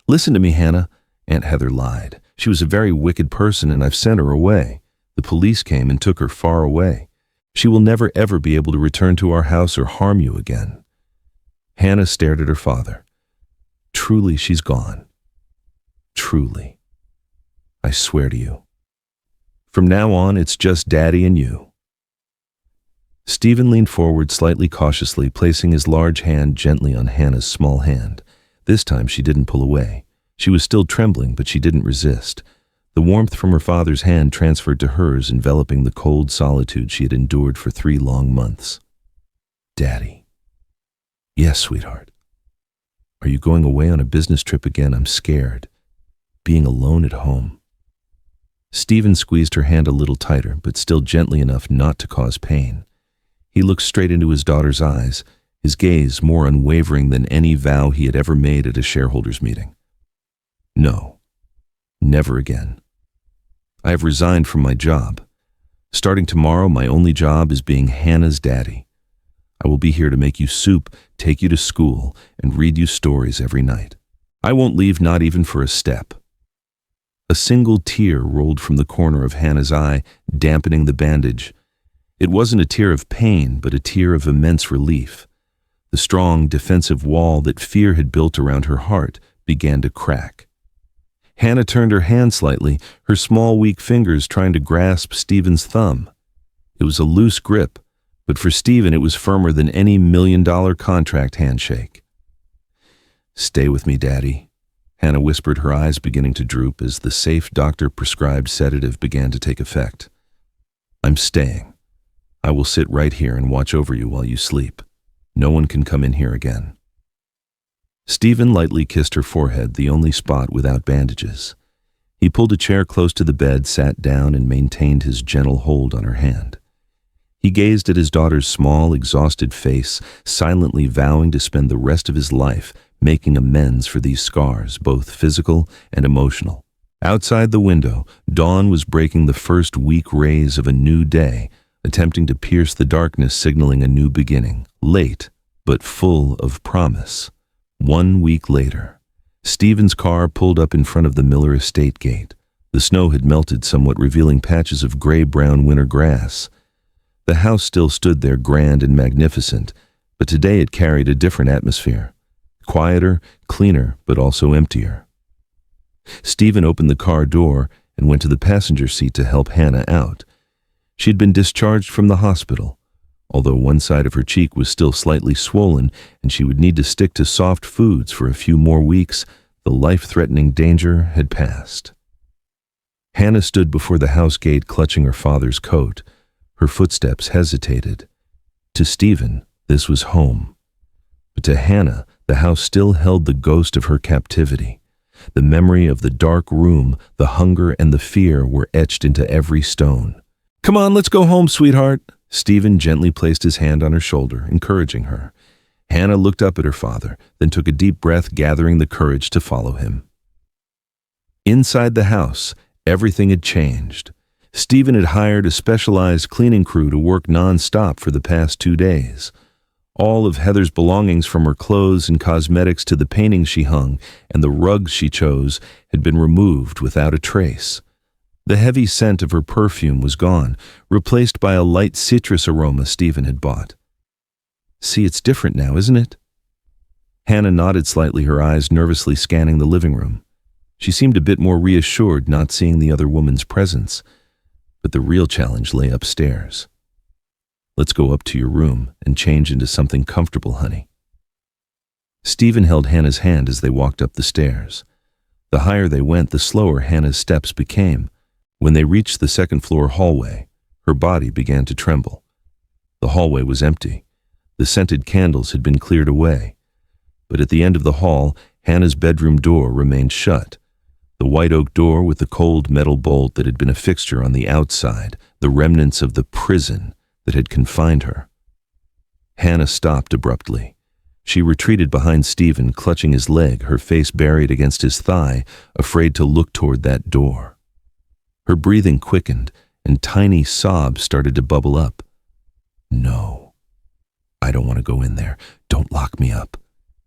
"Listen to me, Hannah." Aunt Heather lied. "She was a very wicked person and I've sent her away. The police came and took her far away. She will never ever be able to return to our house or harm you again." Hannah stared at her father. "Truly she's gone. Truly. I swear to you. From now on, it's just Daddy and you." Stephen leaned forward slightly cautiously, placing his large hand gently on Hannah's small hand. This time she didn't pull away. She was still trembling, but she didn't resist. The warmth from her father's hand transferred to hers, enveloping the cold solitude she had endured for 3 long months. "Daddy." "Yes, sweetheart." "Are you going away on a business trip again? I'm scared. Being alone at home." Stephen squeezed her hand a little tighter, but still gently enough not to cause pain. He looked straight into his daughter's eyes, his gaze more unwavering than any vow he had ever made at a shareholders' meeting. "No, never again. I have resigned from my job. Starting tomorrow, my only job is being Hannah's daddy. I will be here to make you soup, take you to school, and read you stories every night. I won't leave, not even for a step." A single tear rolled from the corner of Hannah's eye, dampening the bandage. It wasn't a tear of pain, but a tear of immense relief. The strong, defensive wall that fear had built around her heart began to crack. Hannah turned her hand slightly, her small, weak fingers trying to grasp Stephen's thumb. It was a loose grip, but for Stephen it was firmer than any $1,000,000 contract handshake. "Stay with me, Daddy," Hannah whispered, her eyes beginning to droop as the safe doctor-prescribed sedative began to take effect. "I'm staying. I will sit right here and watch over you while you sleep. No one can come in here again." Stephen lightly kissed her forehead, the only spot without bandages. He pulled a chair close to the bed, sat down, and maintained his gentle hold on her hand. He gazed at his daughter's small, exhausted face, silently vowing to spend the rest of his life making amends for these scars, both physical and emotional. Outside the window, dawn was breaking the first weak rays of a new day, attempting to pierce the darkness, signaling a new beginning, late, but full of promise. 1 week later, Stephen's car pulled up in front of the Miller estate gate. The snow had melted somewhat, revealing patches of gray-brown winter grass. The house still stood there, grand and magnificent, but today it carried a different atmosphere. Quieter, cleaner, but also emptier. Stephen opened the car door and went to the passenger seat to help Hannah out. She had been discharged from the hospital. Although one side of her cheek was still slightly swollen and she would need to stick to soft foods for a few more weeks, the life-threatening danger had passed. Hannah stood before the house gate, clutching her father's coat. Her footsteps hesitated. To Stephen, this was home. But to Hannah, the house still held the ghost of her captivity. The memory of the dark room, the hunger, and the fear were etched into every stone. "Come on, let's go home, sweetheart." Stephen gently placed his hand on her shoulder, encouraging her. Hannah looked up at her father, then took a deep breath, gathering the courage to follow him. Inside the house, everything had changed. Stephen had hired a specialized cleaning crew to work non-stop for the past 2 days. All of Heather's belongings, from her clothes and cosmetics to the paintings she hung and the rugs she chose, had been removed without a trace. The heavy scent of her perfume was gone, replaced by a light citrus aroma Stephen had bought. "See, it's different now, isn't it?" Hannah nodded slightly, her eyes nervously scanning the living room. She seemed a bit more reassured not seeing the other woman's presence, but the real challenge lay upstairs. "Let's go up to your room and change into something comfortable, honey." Stephen held Hannah's hand as they walked up the stairs. The higher they went, the slower Hannah's steps became. When they reached the second-floor hallway, her body began to tremble. The hallway was empty. The scented candles had been cleared away. But at the end of the hall, Hannah's bedroom door remained shut. The white oak door with the cold metal bolt that had been a fixture on the outside, the remnants of the prison that had confined her. Hannah stopped abruptly. She retreated behind Stephen, clutching his leg, her face buried against his thigh, afraid to look toward that door. Her breathing quickened, and tiny sobs started to bubble up. "No, I don't want to go in there. Don't lock me up."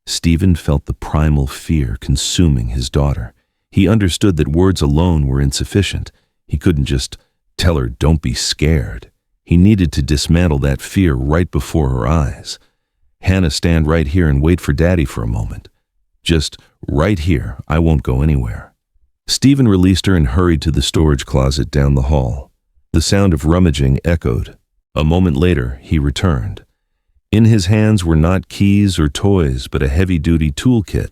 Stephen felt the primal fear consuming his daughter. He understood that words alone were insufficient. He couldn't just tell her, "Don't be scared." He needed to dismantle that fear right before her eyes. "Hannah, stand right here and wait for Daddy for a moment. Just right here. I won't go anywhere." Stephen released her and hurried to the storage closet down the hall. The sound of rummaging echoed. A moment later, he returned. In his hands were not keys or toys, but a heavy-duty toolkit,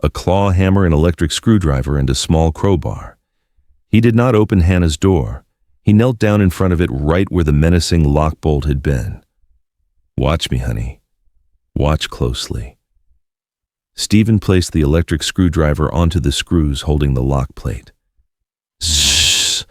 a claw hammer, an electric screwdriver, and a small crowbar. He did not open Hannah's door. He knelt down in front of it right where the menacing lock bolt had been. "Watch me, honey. Watch closely." Stephen placed the electric screwdriver onto the screws holding the lock plate. Zzz,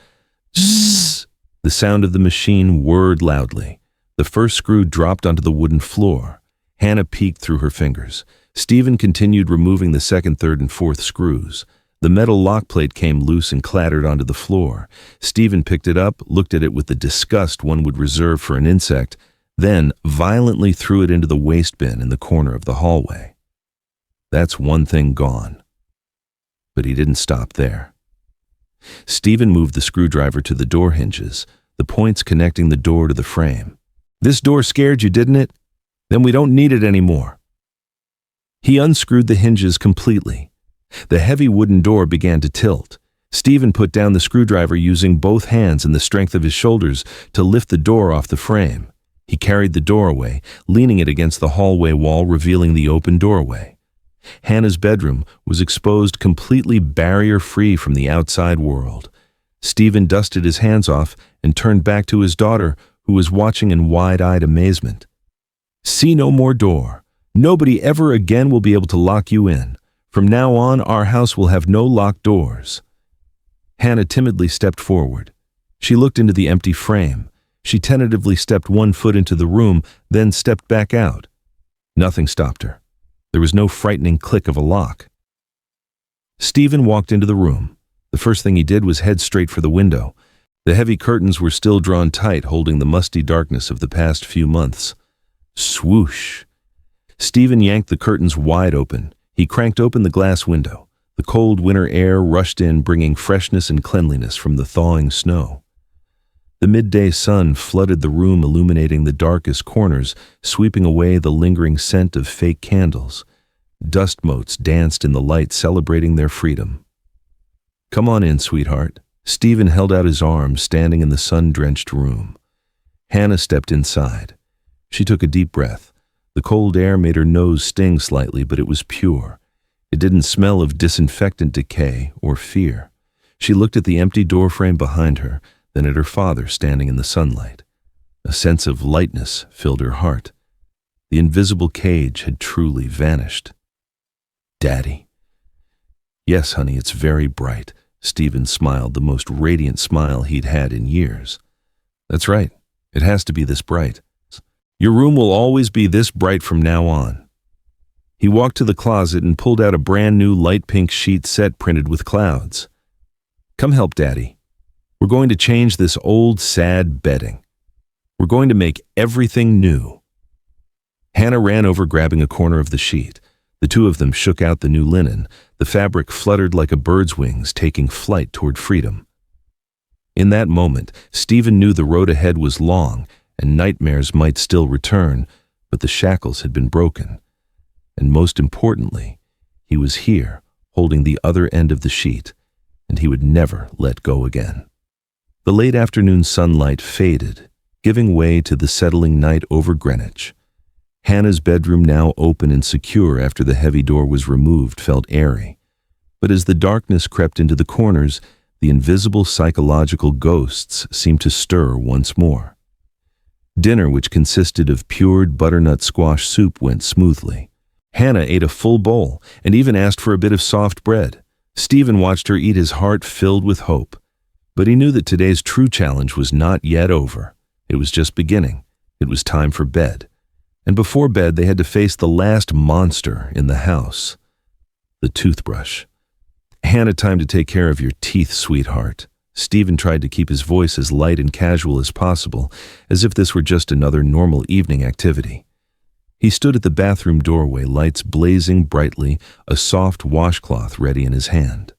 zzz. The sound of the machine whirred loudly. The first screw dropped onto the wooden floor. Hannah peeked through her fingers. Stephen continued removing the second, third, and fourth screws. The metal lock plate came loose and clattered onto the floor. Stephen picked it up, looked at it with the disgust one would reserve for an insect, then violently threw it into the waste bin in the corner of the hallway. That's one thing gone. But he didn't stop there. Stephen moved the screwdriver to the door hinges, the points connecting the door to the frame. "This door scared you, didn't it? Then we don't need it anymore." He unscrewed the hinges completely. The heavy wooden door began to tilt. Stephen put down the screwdriver using both hands and the strength of his shoulders to lift the door off the frame. He carried the door away, leaning it against the hallway wall, revealing the open doorway. Hannah's bedroom was exposed, completely barrier-free from the outside world. Stephen dusted his hands off and turned back to his daughter, who was watching in wide-eyed amazement. "See no more door. Nobody ever again will be able to lock you in. From now on, our house will have no locked doors." Hannah timidly stepped forward. She looked into the empty frame. She tentatively stepped one foot into the room, then stepped back out. Nothing stopped her. There was no frightening click of a lock. Stephen walked into the room. The first thing he did was head straight for the window. The heavy curtains were still drawn tight, holding the musty darkness of the past few months. Swoosh! Stephen yanked the curtains wide open. He cranked open the glass window. The cold winter air rushed in, bringing freshness and cleanliness from the thawing snow. The midday sun flooded the room, illuminating the darkest corners, sweeping away the lingering scent of fake candles. Dust motes danced in the light, celebrating their freedom. "Come on in, sweetheart." Stephen held out his arms, standing in the sun-drenched room. Hannah stepped inside. She took a deep breath. The cold air made her nose sting slightly, but it was pure. It didn't smell of disinfectant decay or fear. She looked at the empty doorframe behind her, then at her father standing in the sunlight. A sense of lightness filled her heart. The invisible cage had truly vanished. "Daddy." "Yes, honey, it's very bright." Stephen smiled, the most radiant smile he'd had in years. "That's right. It has to be this bright. Your room will always be this bright from now on." He walked to the closet and pulled out a brand new light pink sheet set printed with clouds. "Come help Daddy. We're going to change this old, sad bedding. We're going to make everything new." Hannah ran over, grabbing a corner of the sheet. The two of them shook out the new linen. The fabric fluttered like a bird's wings, taking flight toward freedom. In that moment, Stephen knew the road ahead was long, and nightmares might still return, but the shackles had been broken. And most importantly, he was here, holding the other end of the sheet, and he would never let go again. The late afternoon sunlight faded, giving way to the settling night over Greenwich. Hannah's bedroom, now open and secure after the heavy door was removed, felt airy. But as the darkness crept into the corners, the invisible psychological ghosts seemed to stir once more. Dinner, which consisted of pured butternut squash soup, went smoothly. Hannah ate a full bowl and even asked for a bit of soft bread. Stephen watched her eat, his heart filled with hope. But he knew that today's true challenge was not yet over. It was just beginning. It was time for bed. And before bed, they had to face the last monster in the house: the toothbrush. "Hannah, time to take care of your teeth, sweetheart." Stephen tried to keep his voice as light and casual as possible, as if this were just another normal evening activity. He stood at the bathroom doorway, lights blazing brightly, a soft washcloth ready in his hand.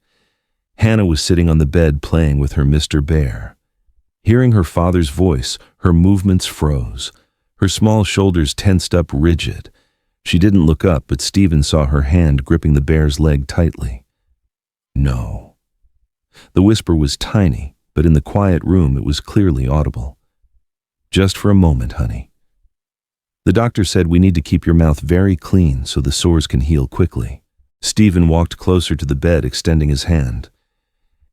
Hannah was sitting on the bed playing with her Mr. Bear. Hearing her father's voice, her movements froze. Her small shoulders tensed up rigid. She didn't look up, but Stephen saw her hand gripping the bear's leg tightly. "No." The whisper was tiny, but in the quiet room it was clearly audible. "Just for a moment, honey. The doctor said we need to keep your mouth very clean so the sores can heal quickly." Stephen walked closer to the bed, extending his hand.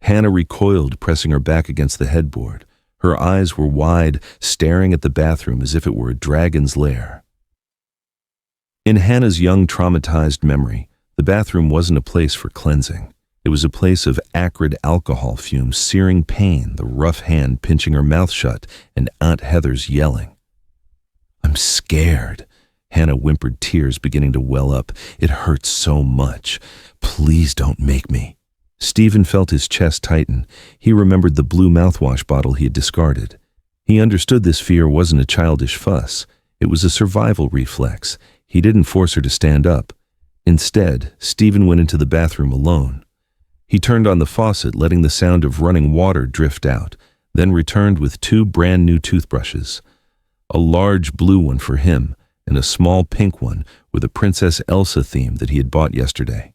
Hannah recoiled, pressing her back against the headboard. Her eyes were wide, staring at the bathroom as if it were a dragon's lair. In Hannah's young, traumatized memory, the bathroom wasn't a place for cleansing. It was a place of acrid alcohol fumes, searing pain, the rough hand pinching her mouth shut, and Aunt Heather's yelling. "I'm scared." Hannah whimpered, tears beginning to well up. "It hurts so much. Please don't make me." Stephen felt his chest tighten. He remembered the blue mouthwash bottle he had discarded. He understood this fear wasn't a childish fuss. It was a survival reflex. He didn't force her to stand up. Instead, Stephen went into the bathroom alone. He turned on the faucet, letting the sound of running water drift out, then returned with 2 brand-new toothbrushes. A large blue one for him, and a small pink one with a Princess Elsa theme that he had bought yesterday.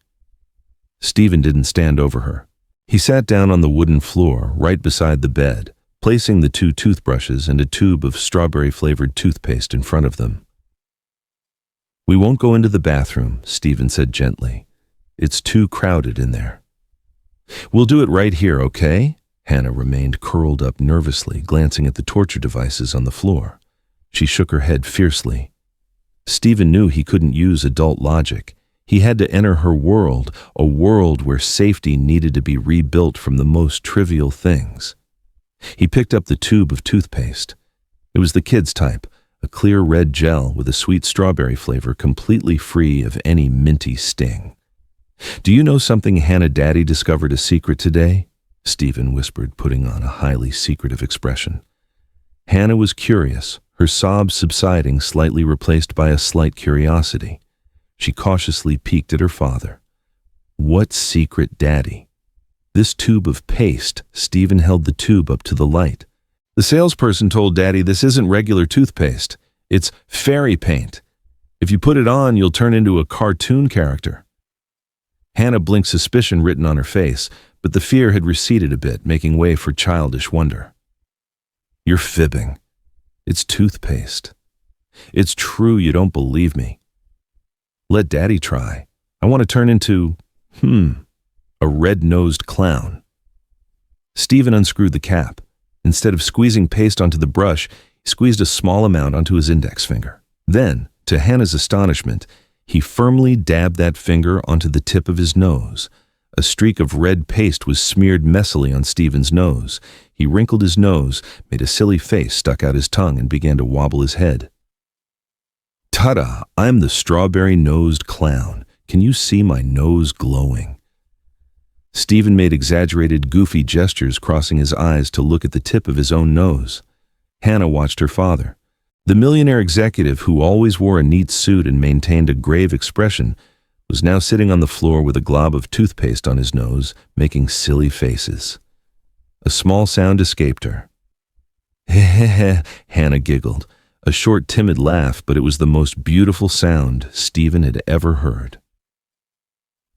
Stephen didn't stand over her. He sat down on the wooden floor right beside the bed, placing the 2 toothbrushes and a tube of strawberry-flavored toothpaste in front of them. "We won't go into the bathroom," Stephen said gently. "It's too crowded in there." "We'll do it right here, okay?" Hannah remained curled up nervously, glancing at the torture devices on the floor. She shook her head fiercely. Stephen knew he couldn't use adult logic. He had to enter her world, a world where safety needed to be rebuilt from the most trivial things. He picked up the tube of toothpaste. It was the kids' type, a clear red gel with a sweet strawberry flavor completely free of any minty sting. "Do you know something, Hannah? Daddy discovered a secret today," Stephen whispered, putting on a highly secretive expression. Hannah was curious, her sobs subsiding, slightly replaced by a slight curiosity. She cautiously peeked at her father. "What secret, Daddy?" "This tube of paste." Stephen held the tube up to the light. "The salesperson told Daddy this isn't regular toothpaste. It's fairy paint. If you put it on, you'll turn into a cartoon character." Hannah blinked, suspicion written on her face, but the fear had receded a bit, making way for childish wonder. "You're fibbing. It's toothpaste. It's true, you don't believe me. Let Daddy try. I want to turn into, a red-nosed clown." Stephen unscrewed the cap. Instead of squeezing paste onto the brush, he squeezed a small amount onto his index finger. Then, to Hannah's astonishment, he firmly dabbed that finger onto the tip of his nose. A streak of red paste was smeared messily on Stephen's nose. He wrinkled his nose, made a silly face, stuck out his tongue, and began to wobble his head. "Ta-da! I'm the strawberry-nosed clown. Can you see my nose glowing?" Stephen made exaggerated, goofy gestures, crossing his eyes to look at the tip of his own nose. Hannah watched her father. The millionaire executive, who always wore a neat suit and maintained a grave expression, was now sitting on the floor with a glob of toothpaste on his nose, making silly faces. A small sound escaped her. "Heh, Hannah giggled. A short, timid laugh, but it was the most beautiful sound Stephen had ever heard.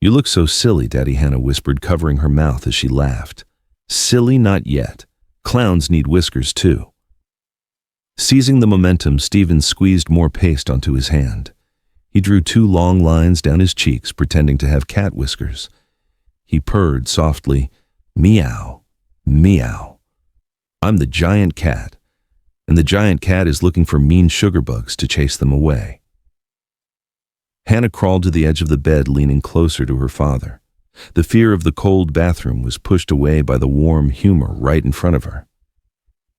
You look so silly, Daddy, Hannah whispered, covering her mouth as she laughed. Silly not yet. Clowns need whiskers too. Seizing the momentum, Stephen squeezed more paste onto his hand. He drew 2 long lines down his cheeks, pretending to have cat whiskers. He purred softly, meow, meow. I'm the giant cat, and the giant cat is looking for mean sugar bugs to chase them away. Hannah crawled to the edge of the bed, leaning closer to her father. The fear of the cold bathroom was pushed away by the warm humor right in front of her.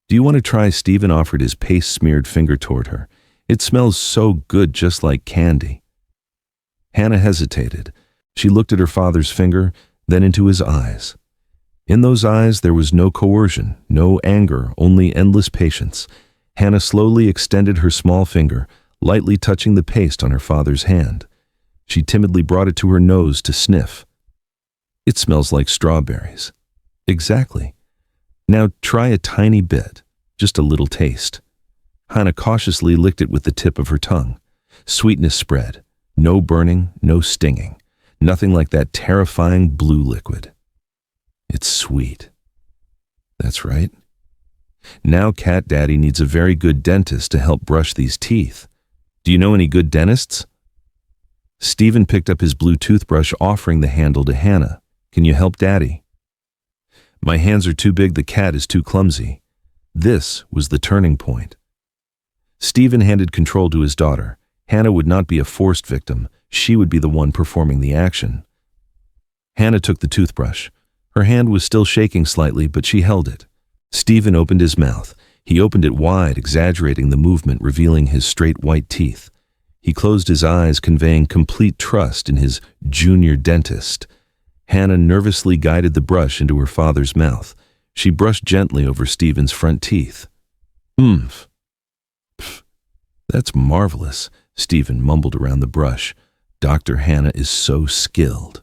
Do you want to try? Stephen offered his paste-smeared finger toward her. It smells so good, just like candy. Hannah hesitated. She looked at her father's finger, then into his eyes. In those eyes there was no coercion, no anger, only endless patience. Hannah slowly extended her small finger, lightly touching the paste on her father's hand. She timidly brought it to her nose to sniff. It smells like strawberries. Exactly. Now try a tiny bit, just a little taste. Hannah cautiously licked it with the tip of her tongue. Sweetness spread. No burning, no stinging. Nothing like that terrifying blue liquid. It's sweet. That's right. Now Cat Daddy needs a very good dentist to help brush these teeth. Do you know any good dentists? Stephen picked up his blue toothbrush, offering the handle to Hannah. Can you help Daddy? My hands are too big, the cat is too clumsy. This was the turning point. Stephen handed control to his daughter. Hannah would not be a forced victim. She would be the one performing the action. Hannah took the toothbrush. Her hand was still shaking slightly, but she held it. Stephen opened his mouth. He opened it wide, exaggerating the movement, revealing his straight white teeth. He closed his eyes, conveying complete trust in his junior dentist. Hannah nervously guided the brush into her father's mouth. She brushed gently over Stephen's front teeth. Pff, that's marvelous, Stephen mumbled around the brush. Dr. Hannah is so skilled.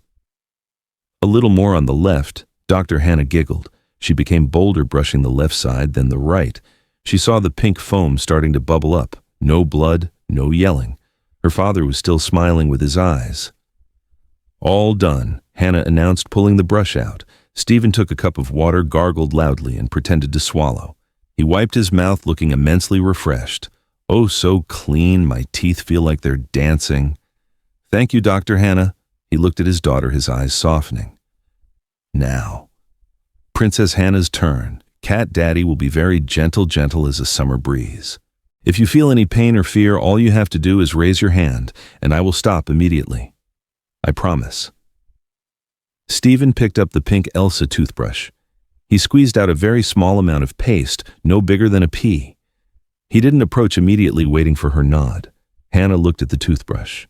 A little more on the left, Dr. Hannah giggled. She became bolder, brushing the left side, then the right. She saw the pink foam starting to bubble up. No blood, no yelling. Her father was still smiling with his eyes. All done, Hannah announced, pulling the brush out. Stephen took a cup of water, gargled loudly, and pretended to swallow. He wiped his mouth, looking immensely refreshed. Oh, so clean, my teeth feel like they're dancing. Thank you, Dr. Hannah. He looked at his daughter, his eyes softening. Now, Princess Hannah's turn. Cat Daddy will be very gentle as a summer breeze. If you feel any pain or fear, all you have to do is raise your hand, and I will stop immediately. I promise. Stephen picked up the pink Elsa toothbrush. He squeezed out a very small amount of paste, no bigger than a pea. He didn't approach immediately, waiting for her nod. Hannah looked at the toothbrush.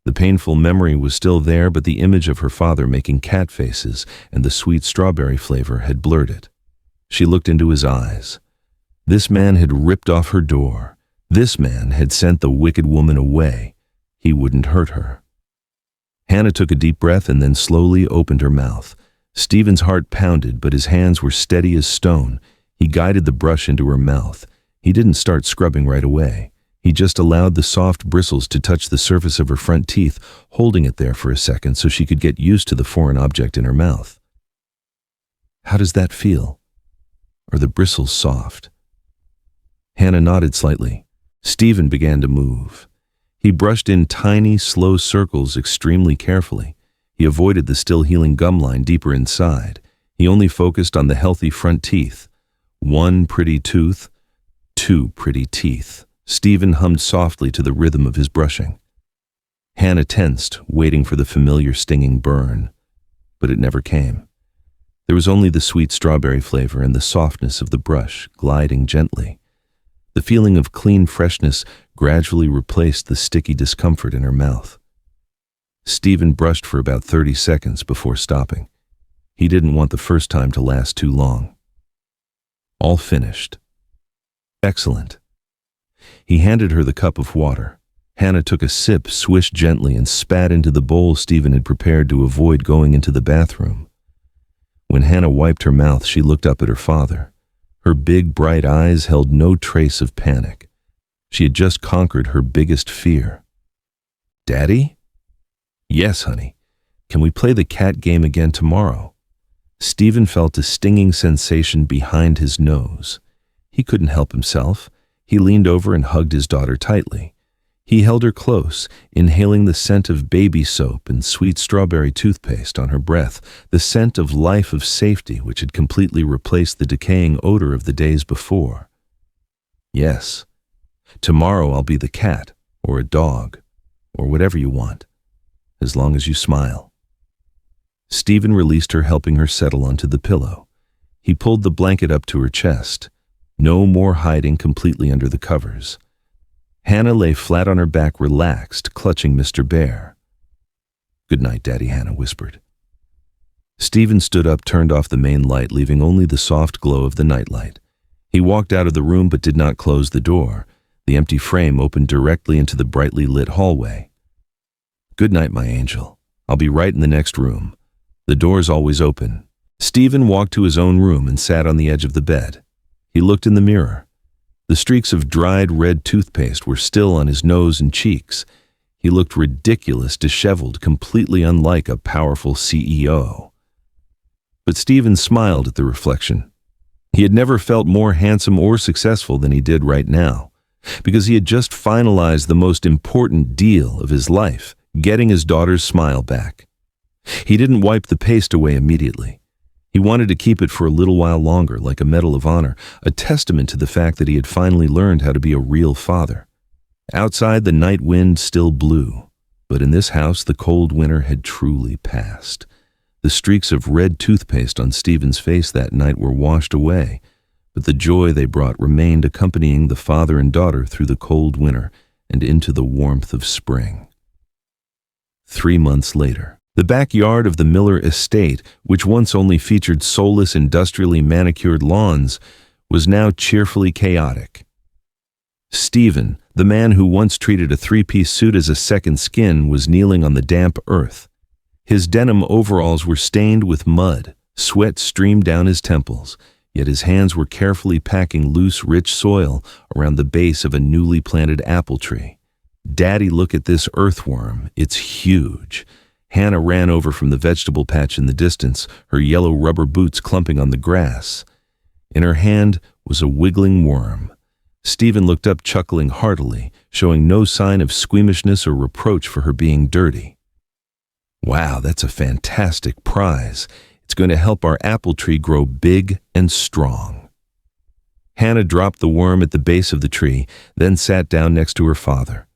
The painful memory was still there, but the image of her father making cat faces and the sweet strawberry flavor had blurred it. She looked into his eyes. This man had ripped off her door. This man had sent the wicked woman away. He wouldn't hurt her. Hannah took a deep breath and then slowly opened her mouth. Stephen's heart pounded, but his hands were steady as stone. He guided the brush into her mouth. He didn't start scrubbing right away. He just allowed the soft bristles to touch the surface of her front teeth, holding it there for a second so she could get used to the foreign object in her mouth. How does that feel? Are the bristles soft? Hannah nodded slightly. Stephen began to move. He brushed in tiny, slow circles extremely carefully. He avoided the still healing gum line deeper inside. He only focused on the healthy front teeth. One pretty tooth, two pretty teeth. Stephen hummed softly to the rhythm of his brushing. Hannah tensed, waiting for the familiar stinging burn. But it never came. There was only the sweet strawberry flavor and the softness of the brush gliding gently. The feeling of clean freshness gradually replaced the sticky discomfort in her mouth. Stephen brushed for about 30 seconds before stopping. He didn't want the first time to last too long. All finished. Excellent. He handed her the cup of water. Hannah took a sip, swished gently, and spat into the bowl Stephen had prepared to avoid going into the bathroom. When Hannah wiped her mouth, she looked up at her father. Her big, bright eyes held no trace of panic. She had just conquered her biggest fear. Daddy? Yes, honey. Can we play the cat game again tomorrow? Stephen felt a stinging sensation behind his nose. He couldn't help himself. He leaned over and hugged his daughter tightly. He held her close, inhaling the scent of baby soap and sweet strawberry toothpaste on her breath, the scent of life of safety which had completely replaced the decaying odor of the days before. Yes, tomorrow I'll be the cat, or a dog, or whatever you want, as long as you smile. Stephen released her, helping her settle onto the pillow. He pulled the blanket up to her chest. No more hiding completely under the covers. Hannah lay flat on her back, relaxed, clutching Mr. Bear. "Good night, Daddy," Hannah whispered. Stephen stood up, turned off the main light, leaving only the soft glow of the nightlight. He walked out of the room but did not close the door. The empty frame opened directly into the brightly lit hallway. "Good night, my angel. I'll be right in the next room. The door's always open." Stephen walked to his own room and sat on the edge of the bed. He looked in the mirror. The streaks of dried red toothpaste were still on his nose and cheeks. He looked ridiculous, disheveled, completely unlike a powerful CEO. But Stephen smiled at the reflection. He had never felt more handsome or successful than he did right now, because he had just finalized the most important deal of his life, getting his daughter's smile back. He didn't wipe the paste away immediately. He wanted to keep it for a little while longer, like a medal of honor, a testament to the fact that he had finally learned how to be a real father. Outside, the night wind still blew, but in this house the cold winter had truly passed. The streaks of red toothpaste on Stephen's face that night were washed away, but the joy they brought remained, accompanying the father and daughter through the cold winter and into the warmth of spring. 3 months later. The backyard of the Miller estate, which once only featured soulless, industrially manicured lawns, was now cheerfully chaotic. Stephen, the man who once treated a three-piece suit as a second skin, was kneeling on the damp earth. His denim overalls were stained with mud, sweat streamed down his temples, yet his hands were carefully packing loose, rich soil around the base of a newly planted apple tree. "Daddy, look at this earthworm. It's huge." Hannah ran over from the vegetable patch in the distance, her yellow rubber boots clumping on the grass. In her hand was a wiggling worm. Stephen looked up, chuckling heartily, showing no sign of squeamishness or reproach for her being dirty. "Wow, that's a fantastic prize. It's going to help our apple tree grow big and strong." Hannah dropped the worm at the base of the tree, then sat down next to her father.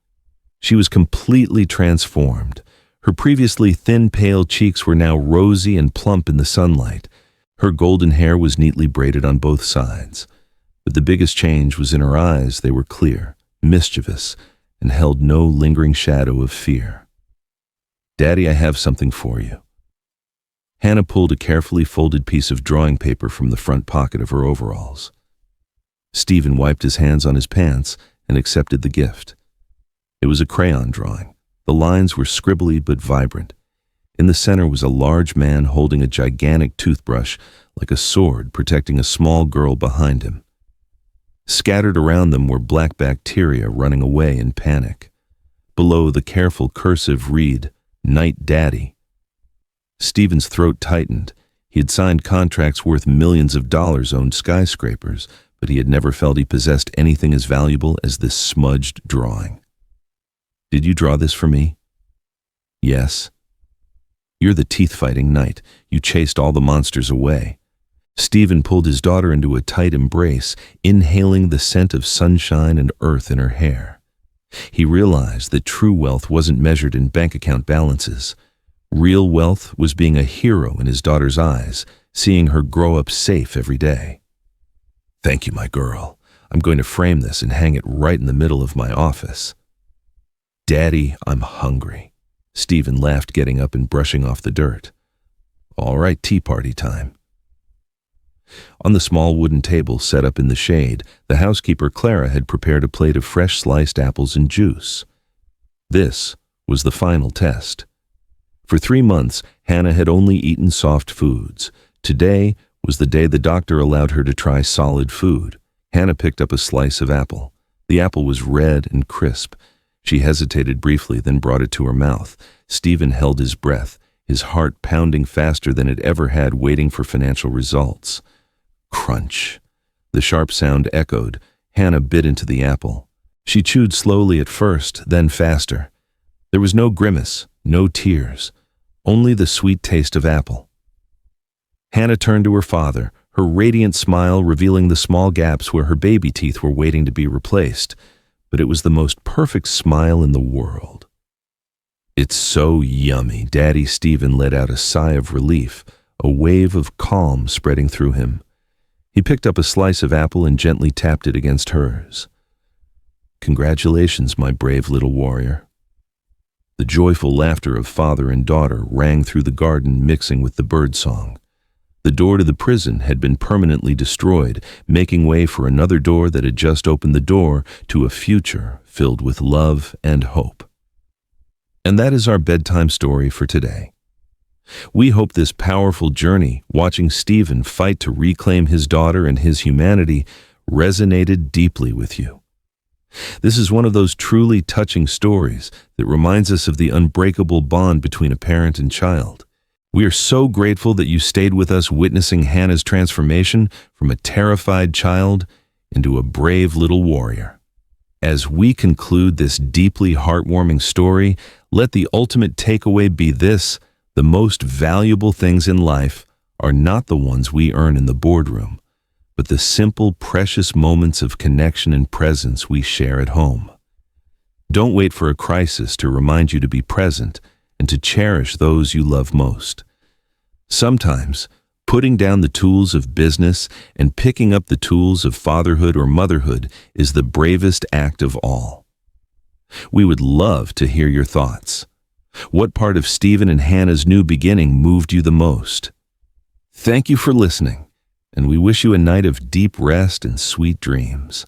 She was completely transformed. Her previously thin, pale cheeks were now rosy and plump in the sunlight. Her golden hair was neatly braided on both sides. But the biggest change was in her eyes. They were clear, mischievous, and held no lingering shadow of fear. "Daddy, I have something for you." Hannah pulled a carefully folded piece of drawing paper from the front pocket of her overalls. Stephen wiped his hands on his pants and accepted the gift. It was a crayon drawing. The lines were scribbly but vibrant. In the center was a large man holding a gigantic toothbrush, like a sword, protecting a small girl behind him. Scattered around them were black bacteria running away in panic. Below, the careful cursive read, "Night Daddy." Stephen's throat tightened. He had signed contracts worth millions of dollars, owned skyscrapers, but he had never felt he possessed anything as valuable as this smudged drawing. "Did you draw this for me?" "Yes." "You're the teeth-fighting knight. You chased all the monsters away." Stephen pulled his daughter into a tight embrace, inhaling the scent of sunshine and earth in her hair. He realized that true wealth wasn't measured in bank account balances. Real wealth was being a hero in his daughter's eyes, seeing her grow up safe every day. "Thank you, my girl. I'm going to frame this and hang it right in the middle of my office." "Daddy, I'm hungry." Stephen laughed, getting up and brushing off the dirt. "All right, tea party time." On the small wooden table set up in the shade, the housekeeper Clara had prepared a plate of fresh sliced apples and juice. This was the final test. For 3 months, Hannah had only eaten soft foods. Today was the day the doctor allowed her to try solid food. Hannah picked up a slice of apple. The apple was red and crisp. She hesitated briefly, then brought it to her mouth. Stephen held his breath. his heart pounding faster than it ever had, waiting for financial results. Crunch. The sharp sound echoed. Hannah bit into the apple. She chewed slowly at first, then faster. There was no grimace, no tears, only the sweet taste of apple. Hannah turned to her father, her radiant smile revealing the small gaps where her baby teeth were waiting to be replaced, but it was the most perfect smile in the world. "It's so yummy." Daddy Stephen let out a sigh of relief, a wave of calm spreading through him. He picked up a slice of apple and gently tapped it against hers. "Congratulations, my brave little warrior." The joyful laughter of father and daughter rang through the garden, mixing with the birdsong. The door to the prison had been permanently destroyed, making way for another door that had just opened the door to a future filled with love and hope. And that is our bedtime story for today. We hope this powerful journey, watching Stephen fight to reclaim his daughter and his humanity, resonated deeply with you. This is one of those truly touching stories that reminds us of the unbreakable bond between a parent and child. We are so grateful that you stayed with us, witnessing Hannah's transformation from a terrified child into a brave little warrior. As we conclude this deeply heartwarming story, let the ultimate takeaway be this: the most valuable things in life are not the ones we earn in the boardroom, but the simple, precious moments of connection and presence we share at home. Don't wait for a crisis to remind you to be present and to cherish those you love most. Sometimes, putting down the tools of business and picking up the tools of fatherhood or motherhood is the bravest act of all. We would love to hear your thoughts. What part of Stephen and Hannah's new beginning moved you the most? Thank you for listening, and we wish you a night of deep rest and sweet dreams.